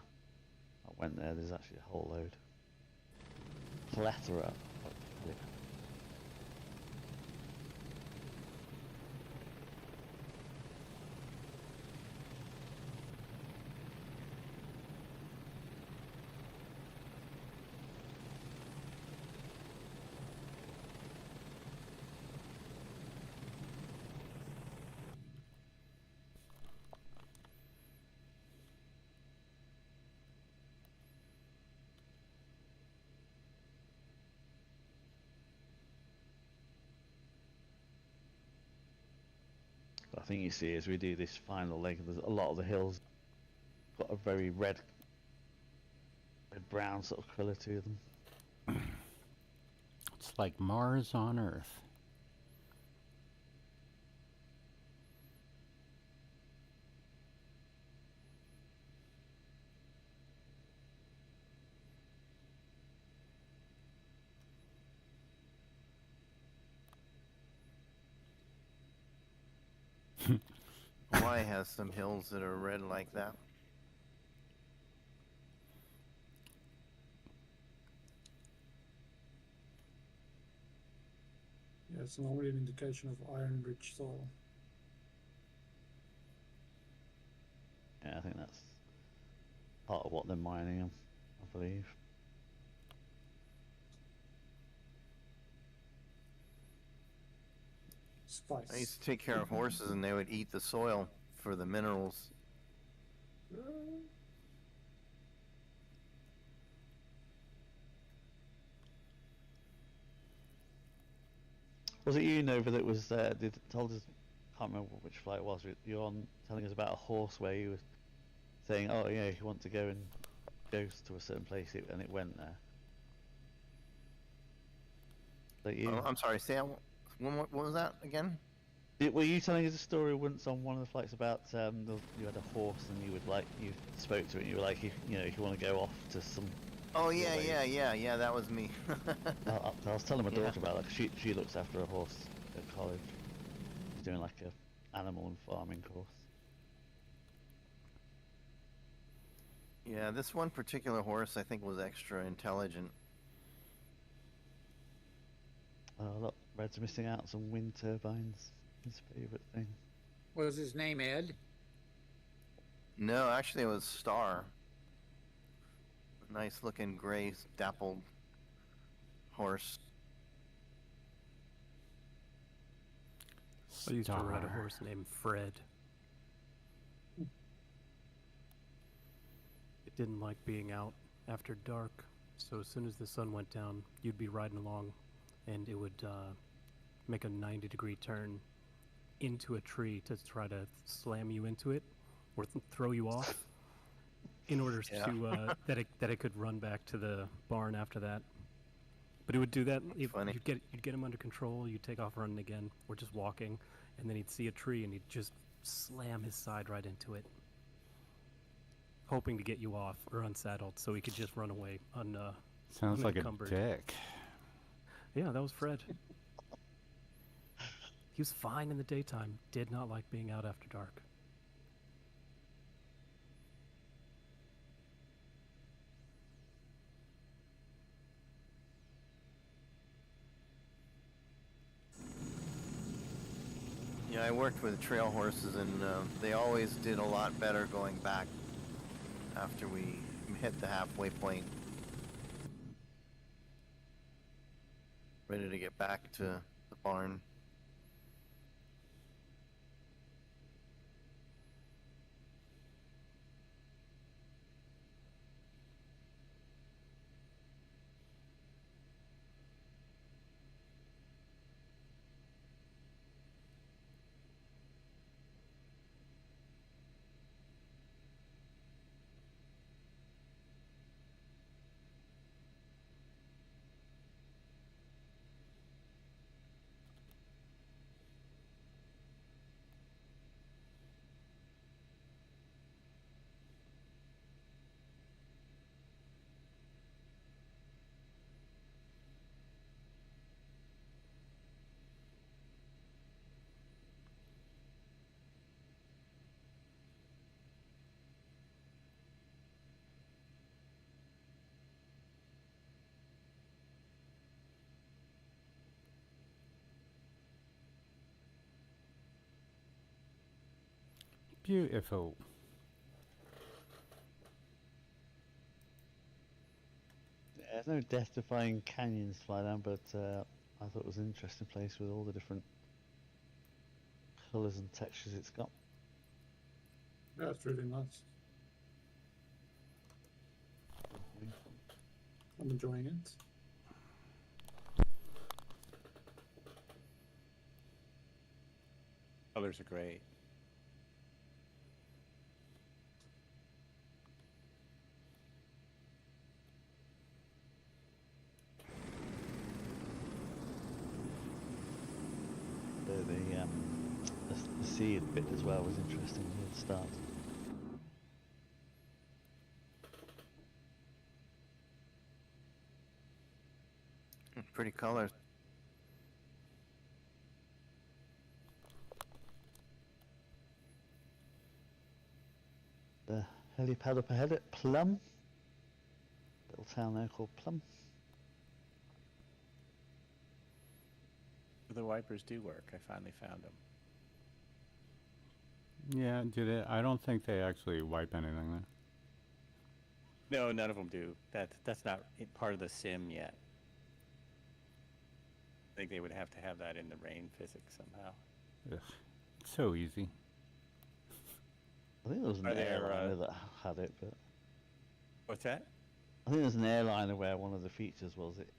went there, there's actually a whole load. Plethora of helipads. I think you see as we do this final leg, there's a lot of the hills got a very red brown sort of colour to them. It's like Mars on Earth. Hawaii has some hills that are red like that. Yeah, it's normally an indication of iron-rich soil. Yeah, I think that's part of what they're mining them, I believe. Spice. I used to take care of horses, and they would eat the soil for the minerals. Was it you, Nova, that was told us? Can't remember which flight it was. You're on telling us about a horse where you were saying, "Oh yeah, if you want to go to a certain place," and it went there. That you? Oh, I'm sorry. Say what was that again? Were you telling us a story once on one of the flights about you had a horse and you spoke to it and you were like, if you want to go off to some. Oh yeah. That was me. I was telling my daughter about that. She looks after a horse at college. She's doing like a animal and farming course. Yeah, this one particular horse I think was extra intelligent. Oh look, Red's missing out on some wind turbines. His favourite thing. Was his name Ed? No, actually it was Star. Nice looking gray dappled horse. I used to ride a horse named Fred. It didn't like being out after dark, so as soon as the sun went down, you'd be riding along, and it would make a 90-degree turn into a tree to try to slam you into it or throw you off in order to that it could run back to the barn after that. But it would do that. You'd get him under control. You'd take off running again, or just walking, and then he'd see a tree and he'd just slam his side right into it, hoping to get you off or unsaddled so he could just run away Sounds like a unencumbered. dick. Yeah, that was Fred. He was fine in the daytime. Did not like being out after dark. Yeah, I worked with trail horses, and they always did a lot better going back after we hit the halfway point. Ready to get back to the barn. Beautiful. Yeah, there's no death-defying canyons to fly down, but I thought it was an interesting place with all the different colours and textures it's got. Yeah, it's really nice. I'm enjoying it. Colors are great. The sea bit as well was interesting at the start. Pretty colors. The helipad up ahead at Plum. Little town there called Plum. The wipers do work. I finally found them. Yeah, do they? I don't think they actually wipe anything there. No, none of them do. That's not part of the sim yet. I think they would have to have that in the rain physics somehow. Ugh, it's so easy. I think there was an Are there, airliner that had it, but What's that? I think there's an airliner where one of the features was it.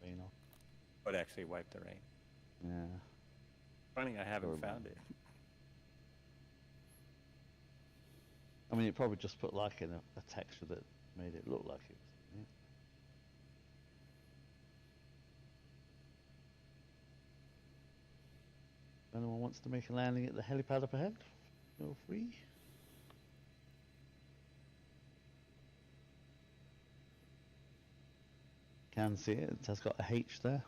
You know. Would actually wipe the rain. Yeah. Funny, I haven't Or- found it. I mean, it probably just put like in a texture that made it look like it was. Yeah. If anyone wants to make a landing at the helipad up ahead, feel free. Can see it. It has got a H there.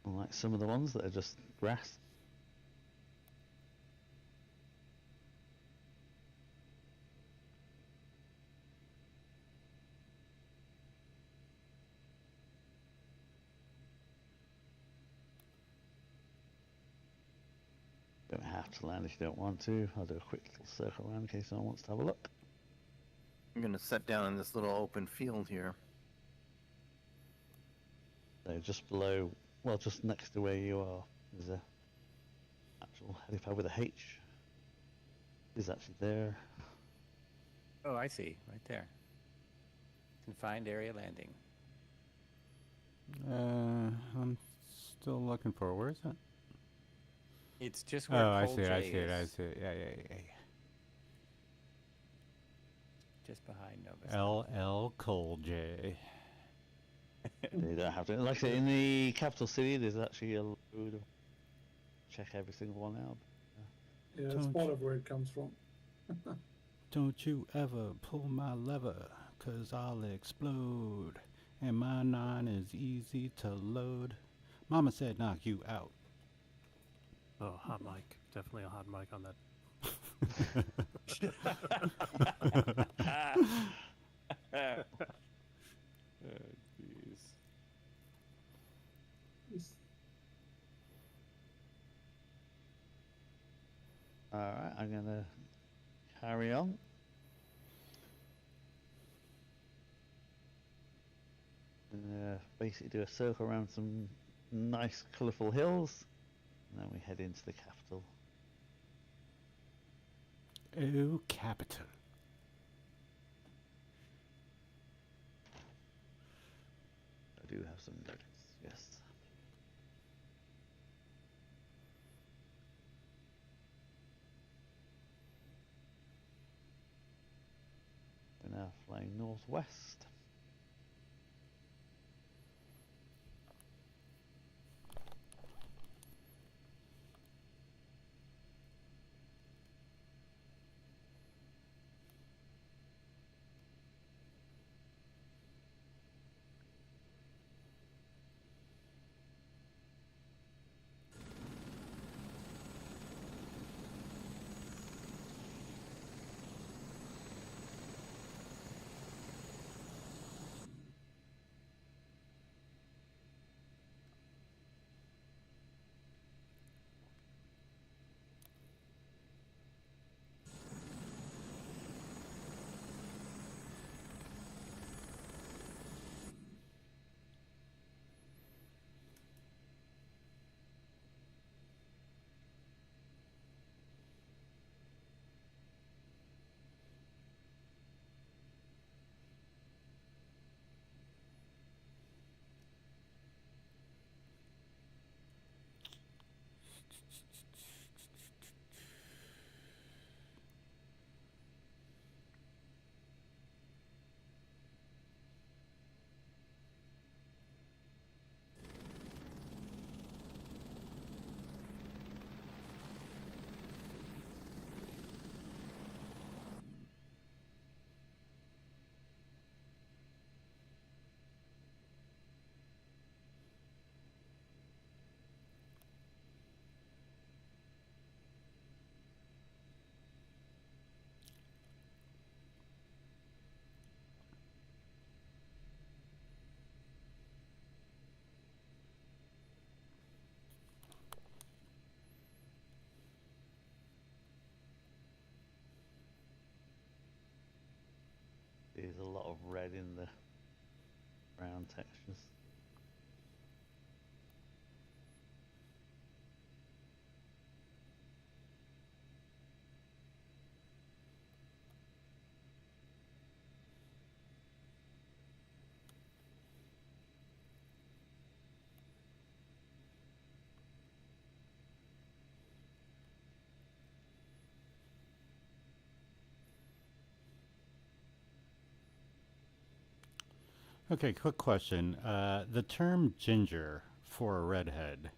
Unlike some of the ones that are just grass. Don't have to land if you don't want to. I'll do a quick little circle around in case someone wants to have a look. I'm gonna set down in this little open field here. So just below, well, just next to where you are, there's a actual helipad with a H. Is actually there. Oh, I see. Right there. Confined area landing. I'm still looking for it. Where is it? It's just where Oh, I Cold see it. J I see it. I is, see it. Yeah. just behind Nova. LL Cole J. You don't have to. Like I say, in the capital city, there's actually a load of. Check every single one out. Yeah, that's Don't part you- of where it comes from. Don't you ever pull my lever, 'cause I'll explode. And my 9 is easy to load. Mama said knock you out. Oh, hot mic. Definitely a hot mic on that. Jeez. Alright, I'm gonna carry on. Basically do a circle around some nice colourful hills, and then we head into the capital. Oh, capital. I do have some notes, yes. We're now flying northwest. There's a lot of red in the brown textures. Okay, quick question. The term ginger for a redhead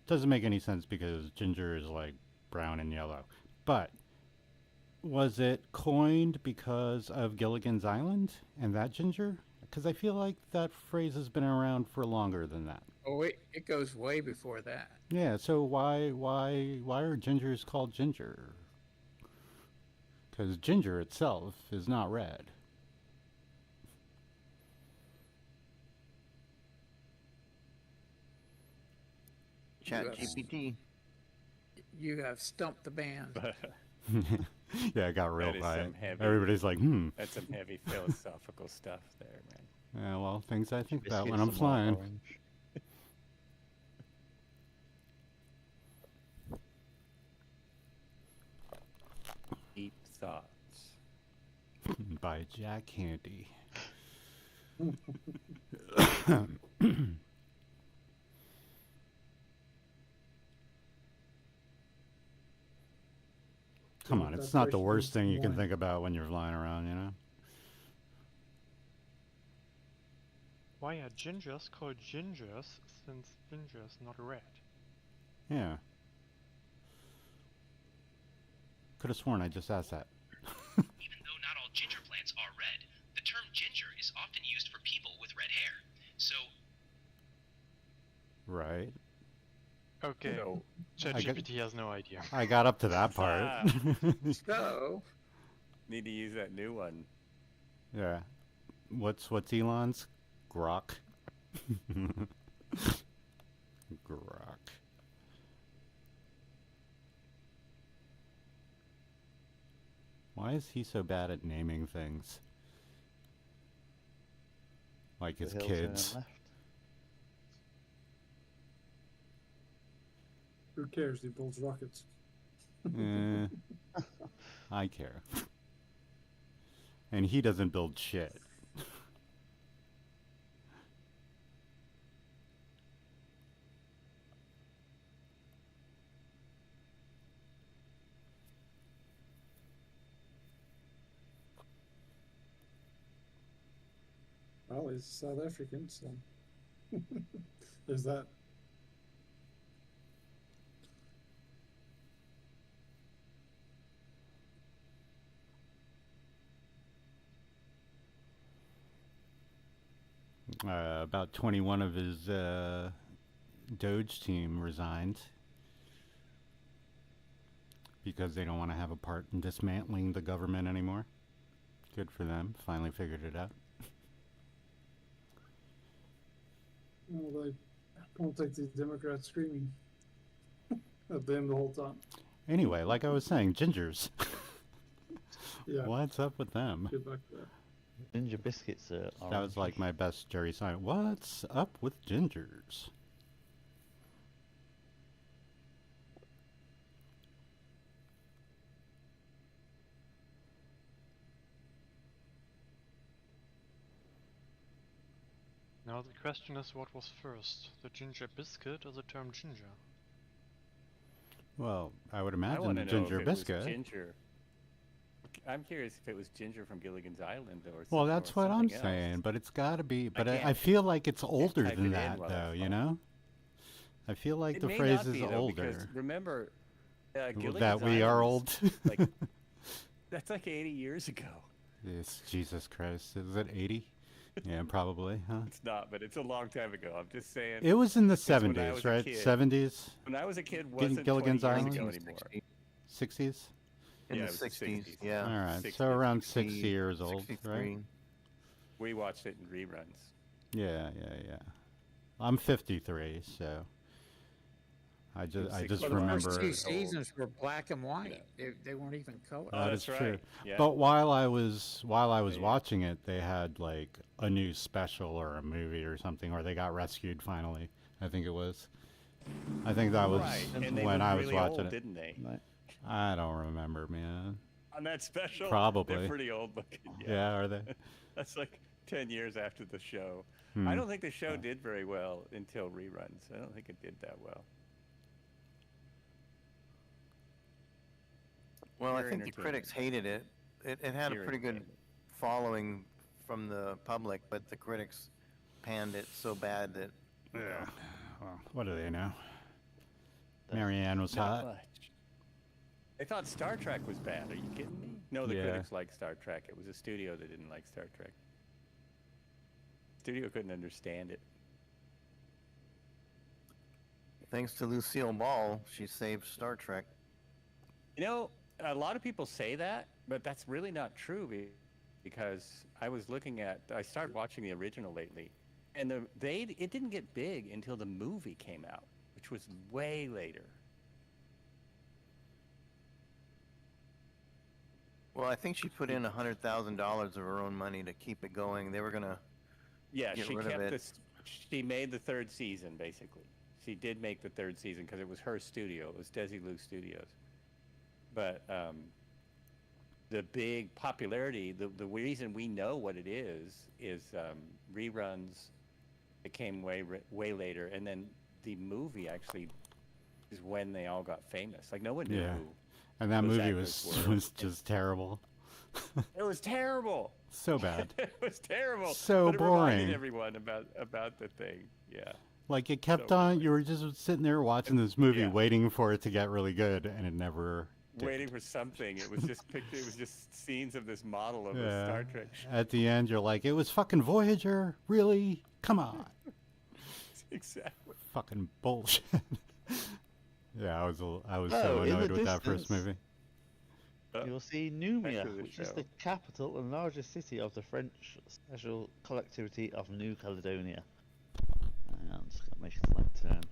doesn't make any sense because ginger is like brown and yellow. But was it coined because of Gilligan's Island and that ginger? Because I feel like that phrase has been around for longer than that. Oh, it goes way before that. Yeah, so why are gingers called ginger? Because ginger itself is not red. Chat GPT. You have stumped the band. Yeah, I got real That is by some it. heavy- Everybody's like, That's some heavy philosophical stuff there, man. Yeah, well, things I think about Biscuits when I'm and more flying. orange. Deep thoughts. By Jack Candy. Come on, it's not the worst thing you can think about when you're flying around, you know? Why are gingers called gingers since ginger is not red? Yeah. Could have sworn I just asked that. Even though not all ginger plants are red, the term ginger is often used for people with red hair. So... Right. Okay, So, ChatGPT has no idea. I got up to that part. So, need to use that new one. Yeah. What's Elon's? Grok. Grok. Why is he so bad at naming things? Like his The hill turn kids. left. Who cares? He builds rockets. I care. And he doesn't build shit. Well, he's South African, so there's that. About 21 of his Doge team resigned because they don't want to have a part in dismantling the government anymore. Good for them. Finally figured it out. Well, they won't take the Democrats screaming at them the whole time. Anyway, like I was saying, gingers. Yeah. What's up with them? Get back to that. Ginger biscuits are That was like my best Jerry Seinfeld. What's up with gingers? Now the question is, what was first, the ginger biscuit or the term ginger? Well, I would I imagine want the to know ginger if it was biscuit. ginger. I'm curious if it was ginger from Gilligan's Island or Well, some- that's or what I'm something else. saying, but it's got to be. But I can't- feel like it's older type it than in that, while though. it's You fun. know, I feel like It the may phrase not is be, though, older. because remember, Gilligan's That we are Island old. was like, that's like 80 years ago. Yes, Jesus Christ, is it 80? Yeah, probably, huh? It's not, but it's a long time ago. I'm just saying. It was in the because when I 70s, was a right? kid- 70s? When I was a kid, wasn't Gilligan's 20 Island? years ago anymore. 60s? In Yeah, the it was the 60s, 60s. yeah. All right, 60, so around 60, 60 years old, 63. right? We watched it in reruns. Yeah. I'm 53, so I just Well, the remember. first two seasons were black and white. They weren't even color. That is that's true. right. Yeah. But while I was watching it, they had like a new special or a movie or something, or they got rescued finally. I think it was. I think that was Right, and they when looked I was really watching old, it. didn't they? I don't remember, man. On that special, Probably. they're pretty old looking. Yeah, are they? That's like 10 years after the show. Hmm. I don't think the show did very well until reruns. I don't think it did that well. Well, I Pure think the critics hated it. It had a Pure pretty good entertainment. following from the public, but the critics panned it so bad that Yeah. Well, what do they know? Marianne was Not hot. much. They thought Star Trek was bad. Are you kidding me? No, the Yeah. critics liked Star Trek. It was a studio that didn't like Star Trek. Studio couldn't understand it. thanks to Lucille Ball, she saved Star Trek. You know, a lot of people say that, but that's really not true because I started watching the original lately, and it didn't get big until the movie came out, which was way later. Well, I think she put in $100,000 of her own money to keep it going. They were gonna Yeah, get she rid of kept it. this. She made the third season, basically. She did make the third season because it was her studio. It was Desilu Studios. But the big popularity, the reason we know what it is reruns. It came way later, and then the movie actually is when they all got famous. Like no one knew Yeah. who And that those movie actors was were. was just terrible. It was terrible. So bad. It was terrible. So but it reminded boring. everyone about the thing. Yeah. Like it kept So on. You were just sitting there watching this movie, Yeah. waiting for it to get really good, and it never. did. Waiting for something. It was just it was just scenes of this model of a Yeah. Star Trek ship. At the end, you're like, it was fucking Voyager, really? Come on, Exactly. fucking bullshit. Yeah, I was so Oh, in the annoyed with that first distance. movie. You'll see Numia, to the which is show. the capital and largest city of the French special collectivity of New Caledonia. Hang on, just gotta make a slight turn.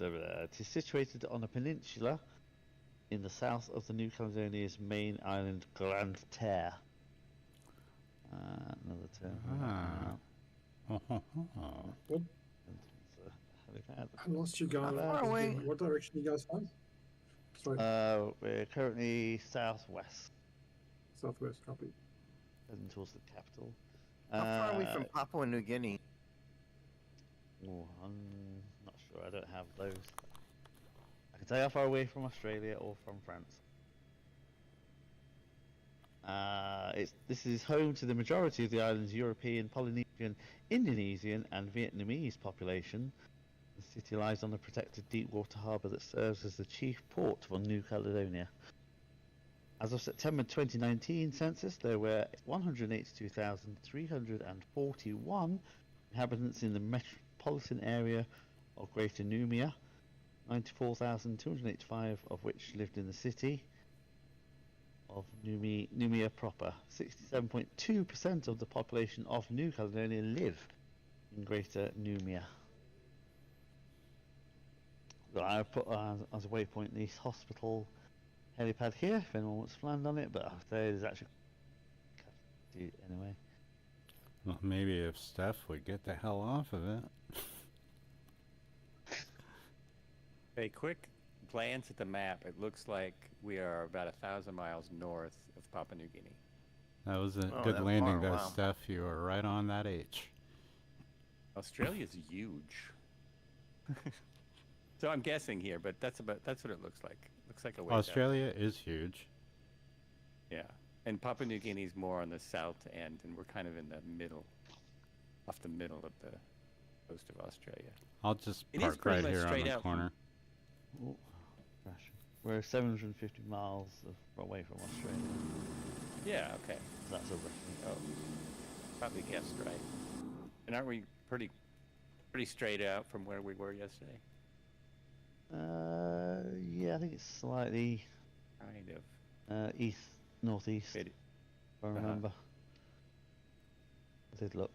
It is situated on a peninsula in the south of the New Caledonia's main island, Grande Terre. Another term. What? I lost you guys. How far away? What direction you guys flying? Sorry. We're currently southwest, Southwest, copy. heading towards the capital. How far are we from Papua New Guinea? Oh, I'm not sure. I don't have those. I can tell you how far away from Australia or from France. This is home to the majority of the island's European, Polynesian, Indonesian, and Vietnamese population. The city lies on a protected deep water harbour that serves as the chief port for New Caledonia. As of September 2019 census, there were 182,341 inhabitants in the metropolitan area of Greater Noumea, 94,285 of which lived in the city of Noumea proper. 67.2% of the population of New Caledonia live in Greater Noumea. I put as a waypoint this hospital helipad here if anyone wants to land on it, but there's actually anyway. Well, maybe if Steph would get the hell off of it. A quick glance at the map, it looks like we are about 1,000 miles north of Papua New Guinea. That was a good landing, though, Steph. You were right on that H. Australia's huge. So I'm guessing here, but that's what it looks like. Looks like a way Australia is huge. Yeah, and Papua New Guinea is more on the south end, and we're kind of in the middle, off the middle of the coast of Australia. I'll just park right here on the corner. Oh, gosh. We're 750 miles away from Australia. Yeah, okay. That's a roughly. Oh, probably guessed right. And aren't we pretty straight out from where we were yesterday? Yeah, I think it's slightly kind of northeast. If I remember. I did look.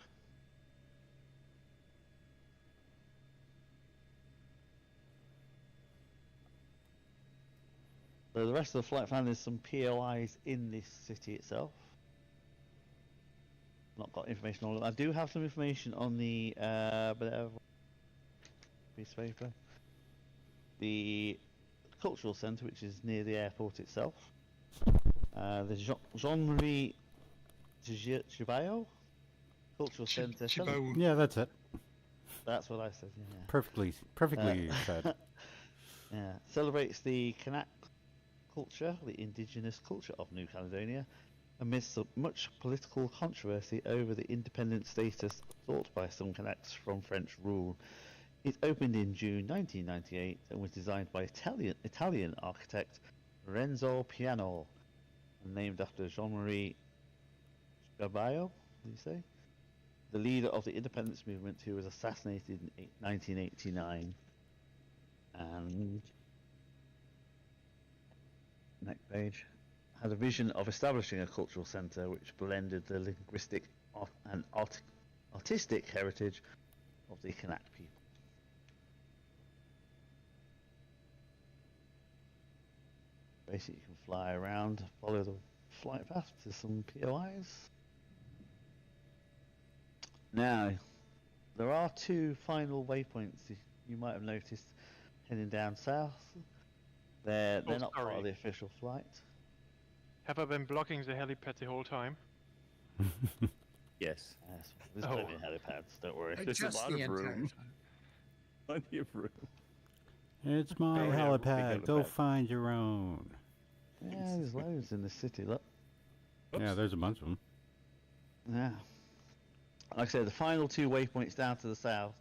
So the rest of the flight plan is some POIs in this city itself. Not got information on it. I do have some information on the piece of paper. The cultural centre, which is near the airport itself. The Jean-Marie Chibayo cultural centre. Yeah, that's it. That's what I said. Yeah. Perfectly said. Yeah, celebrates the Kanak culture, the indigenous culture of New Caledonia, amidst much political controversy over the independent status sought by some Kanaks from French rule. It opened in June 1998 and was designed by Italian architect Renzo Piano, and named after Jean-Marie Schiavello, did you say? The leader of the independence movement, who was assassinated in 1989. And next page. Had a vision of establishing a cultural centre which blended the linguistic and artistic heritage of the Kanak people. Basically, you can fly around, follow the flight path to some POIs. Now, there are two final waypoints you might have noticed heading down south. They're not part of the official flight. Have I been blocking the helipad the whole time? Yes. There's plenty of helipads, don't worry. There's a lot of room. Plenty of room. It's my helipad. Go find your own. Yeah, there's loads in the city, look. Oops. Yeah, there's a bunch of them. Yeah. Like I said, the final two waypoints down to the south,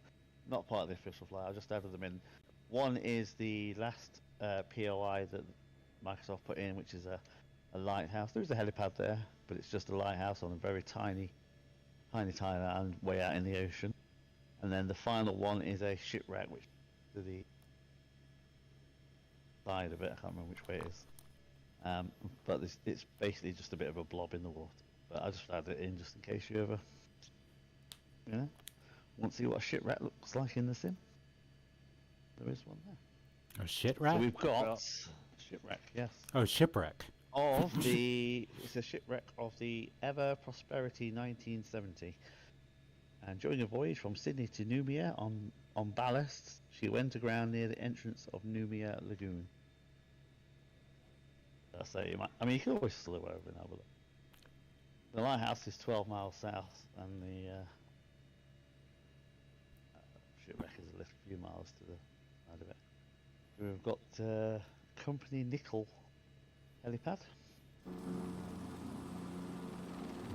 not part of the official flight, I just added them in. One is the last POI that Microsoft put in, which is a lighthouse. There's a helipad there, but it's just a lighthouse on a very tiny island way out in the ocean. And then the final one is a shipwreck, which to the side of it. I can't remember which way it is. But it's basically just a bit of a blob in the water. But I just added it in just in case you ever, want to see what a shipwreck looks like in the sim. There is one there. A shipwreck? So we've got Shipwreck, yes. Oh, shipwreck. It's a shipwreck of the Ever Prosperity 1970. And during a voyage from Sydney to Noumea on ballast, she went aground near the entrance of Noumea Lagoon. So you can always slow over and have a look. The lighthouse is 12 miles south, and the shipwreck is a little few miles to the side of it. We've got Company Nickel helipad.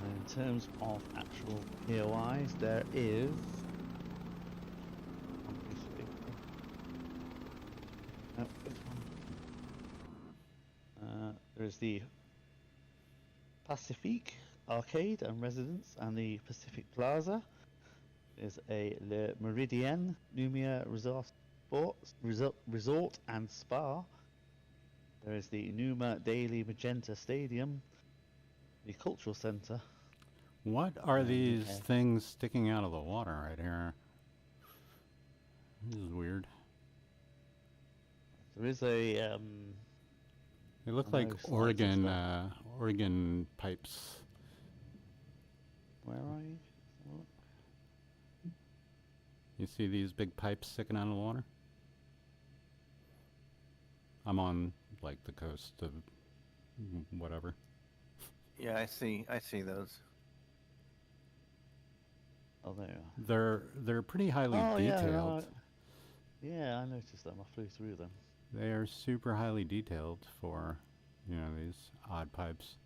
And in terms of actual POIs, there is there is the Pacifique Arcade and Residence and the Pacific Plaza. There's a Le Méridien Noumea Resort and Spa. There is the Numa Daily Magenta Stadium, the Cultural Centre. What are these things sticking out of the water right here? This is weird. There is a they look like Oregon pipes. Where are you? You see these big pipes sticking out of the water? I'm on like the coast of whatever. Yeah, I see those. Oh, there you are. They're pretty highly detailed. Yeah, I noticed them. I flew through them. They are super highly detailed for, these odd pipes.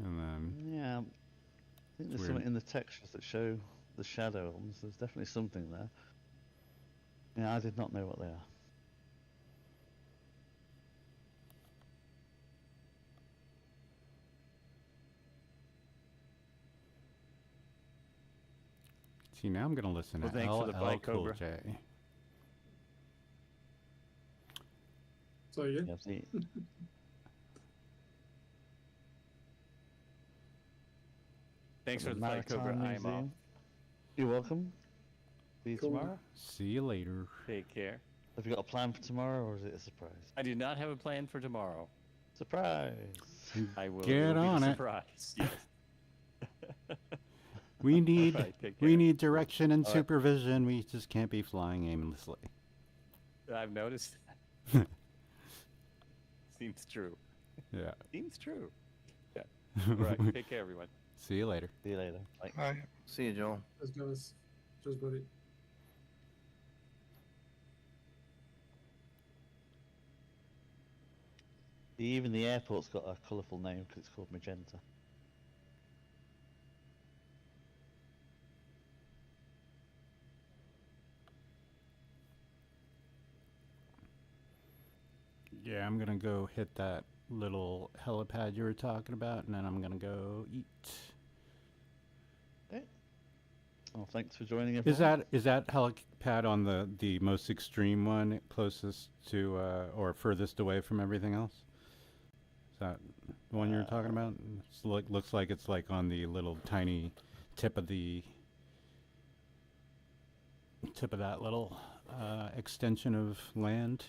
And then yeah, I think there's something in the textures that show the shadow. There's definitely something there. Yeah, I did not know what they are. See, now I'm going to listen to LL Cool J. So yeah. Thanks for the Black Cobra. I'm off. You're welcome. See you tomorrow. See you later. Take care. Have you got a plan for tomorrow, or is it a surprise? I do not have a plan for tomorrow. Surprise! I will get on it. Surprise. Yes. We need direction and supervision. We just can't be flying aimlessly. I've noticed. Seems true. Yeah. Seems true. Yeah. All right. Take care, everyone. See you later. See you later. Bye. Bye. See you, Joel. Let's go. Just buddy. Even the airport's got a colourful name because it's called Magenta. Yeah, I'm going to go hit that little helipad you were talking about, and then I'm going to go eat. Okay. Well, thanks for joining everyone. Is that helipad on the most extreme one, closest to or furthest away from everything else? Is that the one you were talking about? It's looks like it's like on the little tiny tip of that little extension of land.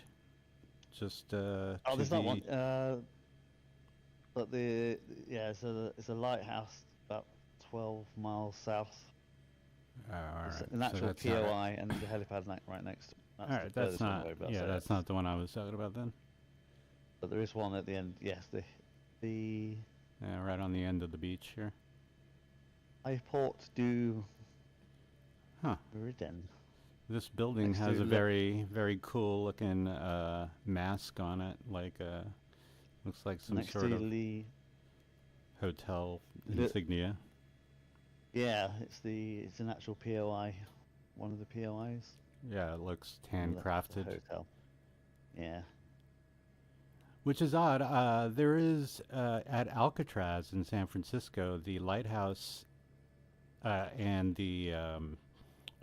Just there's not one. But it's a lighthouse about 12 miles south. All it's right. an actual so POI and the helipad right next to it. All right, that's not. That's not the one I was talking about then. But there is one at the end. Yes, the right on the end of the beach here. Airport du Méridien. This building has a very, very cool looking mask on it, like looks like some next sort of the hotel insignia. Yeah, it's an actual POI, one of the POIs. Yeah, it looks handcrafted. Hotel. Yeah. Which is odd. There is at Alcatraz in San Francisco, the lighthouse and the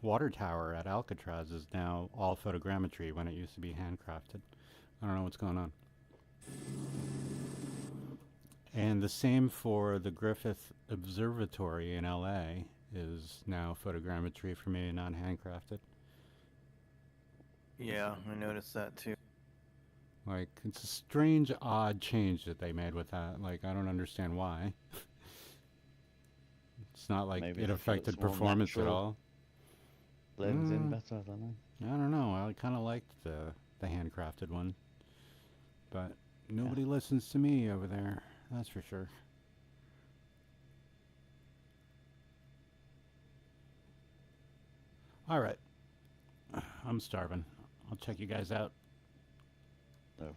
water tower at Alcatraz is now all photogrammetry when it used to be handcrafted. I don't know what's going on. And the same for the Griffith Observatory in LA is now photogrammetry for me, not handcrafted. Yeah, I noticed that too. Like, it's a strange, odd change that they made with that. Like, I don't understand why. It's not like Maybe it they feel affected it's more performance at natural, all. blends in better. I don't know. I don't know. I kind of liked the handcrafted one, but nobody listens to me over there. That's for sure. All right, I'm starving. I'll check you guys out.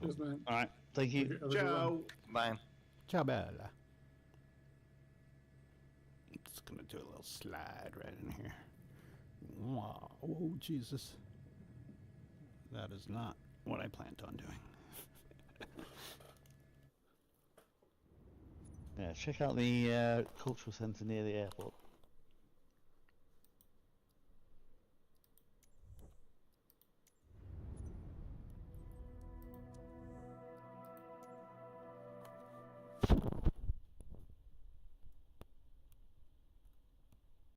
Cheers, man. All right, thank you. Have a good one. Bye. Ciao, bella. Just gonna do a little slide right in here. Wow. Oh, Jesus. That is not what I planned on doing. Yeah, check out the cultural centre near the airport.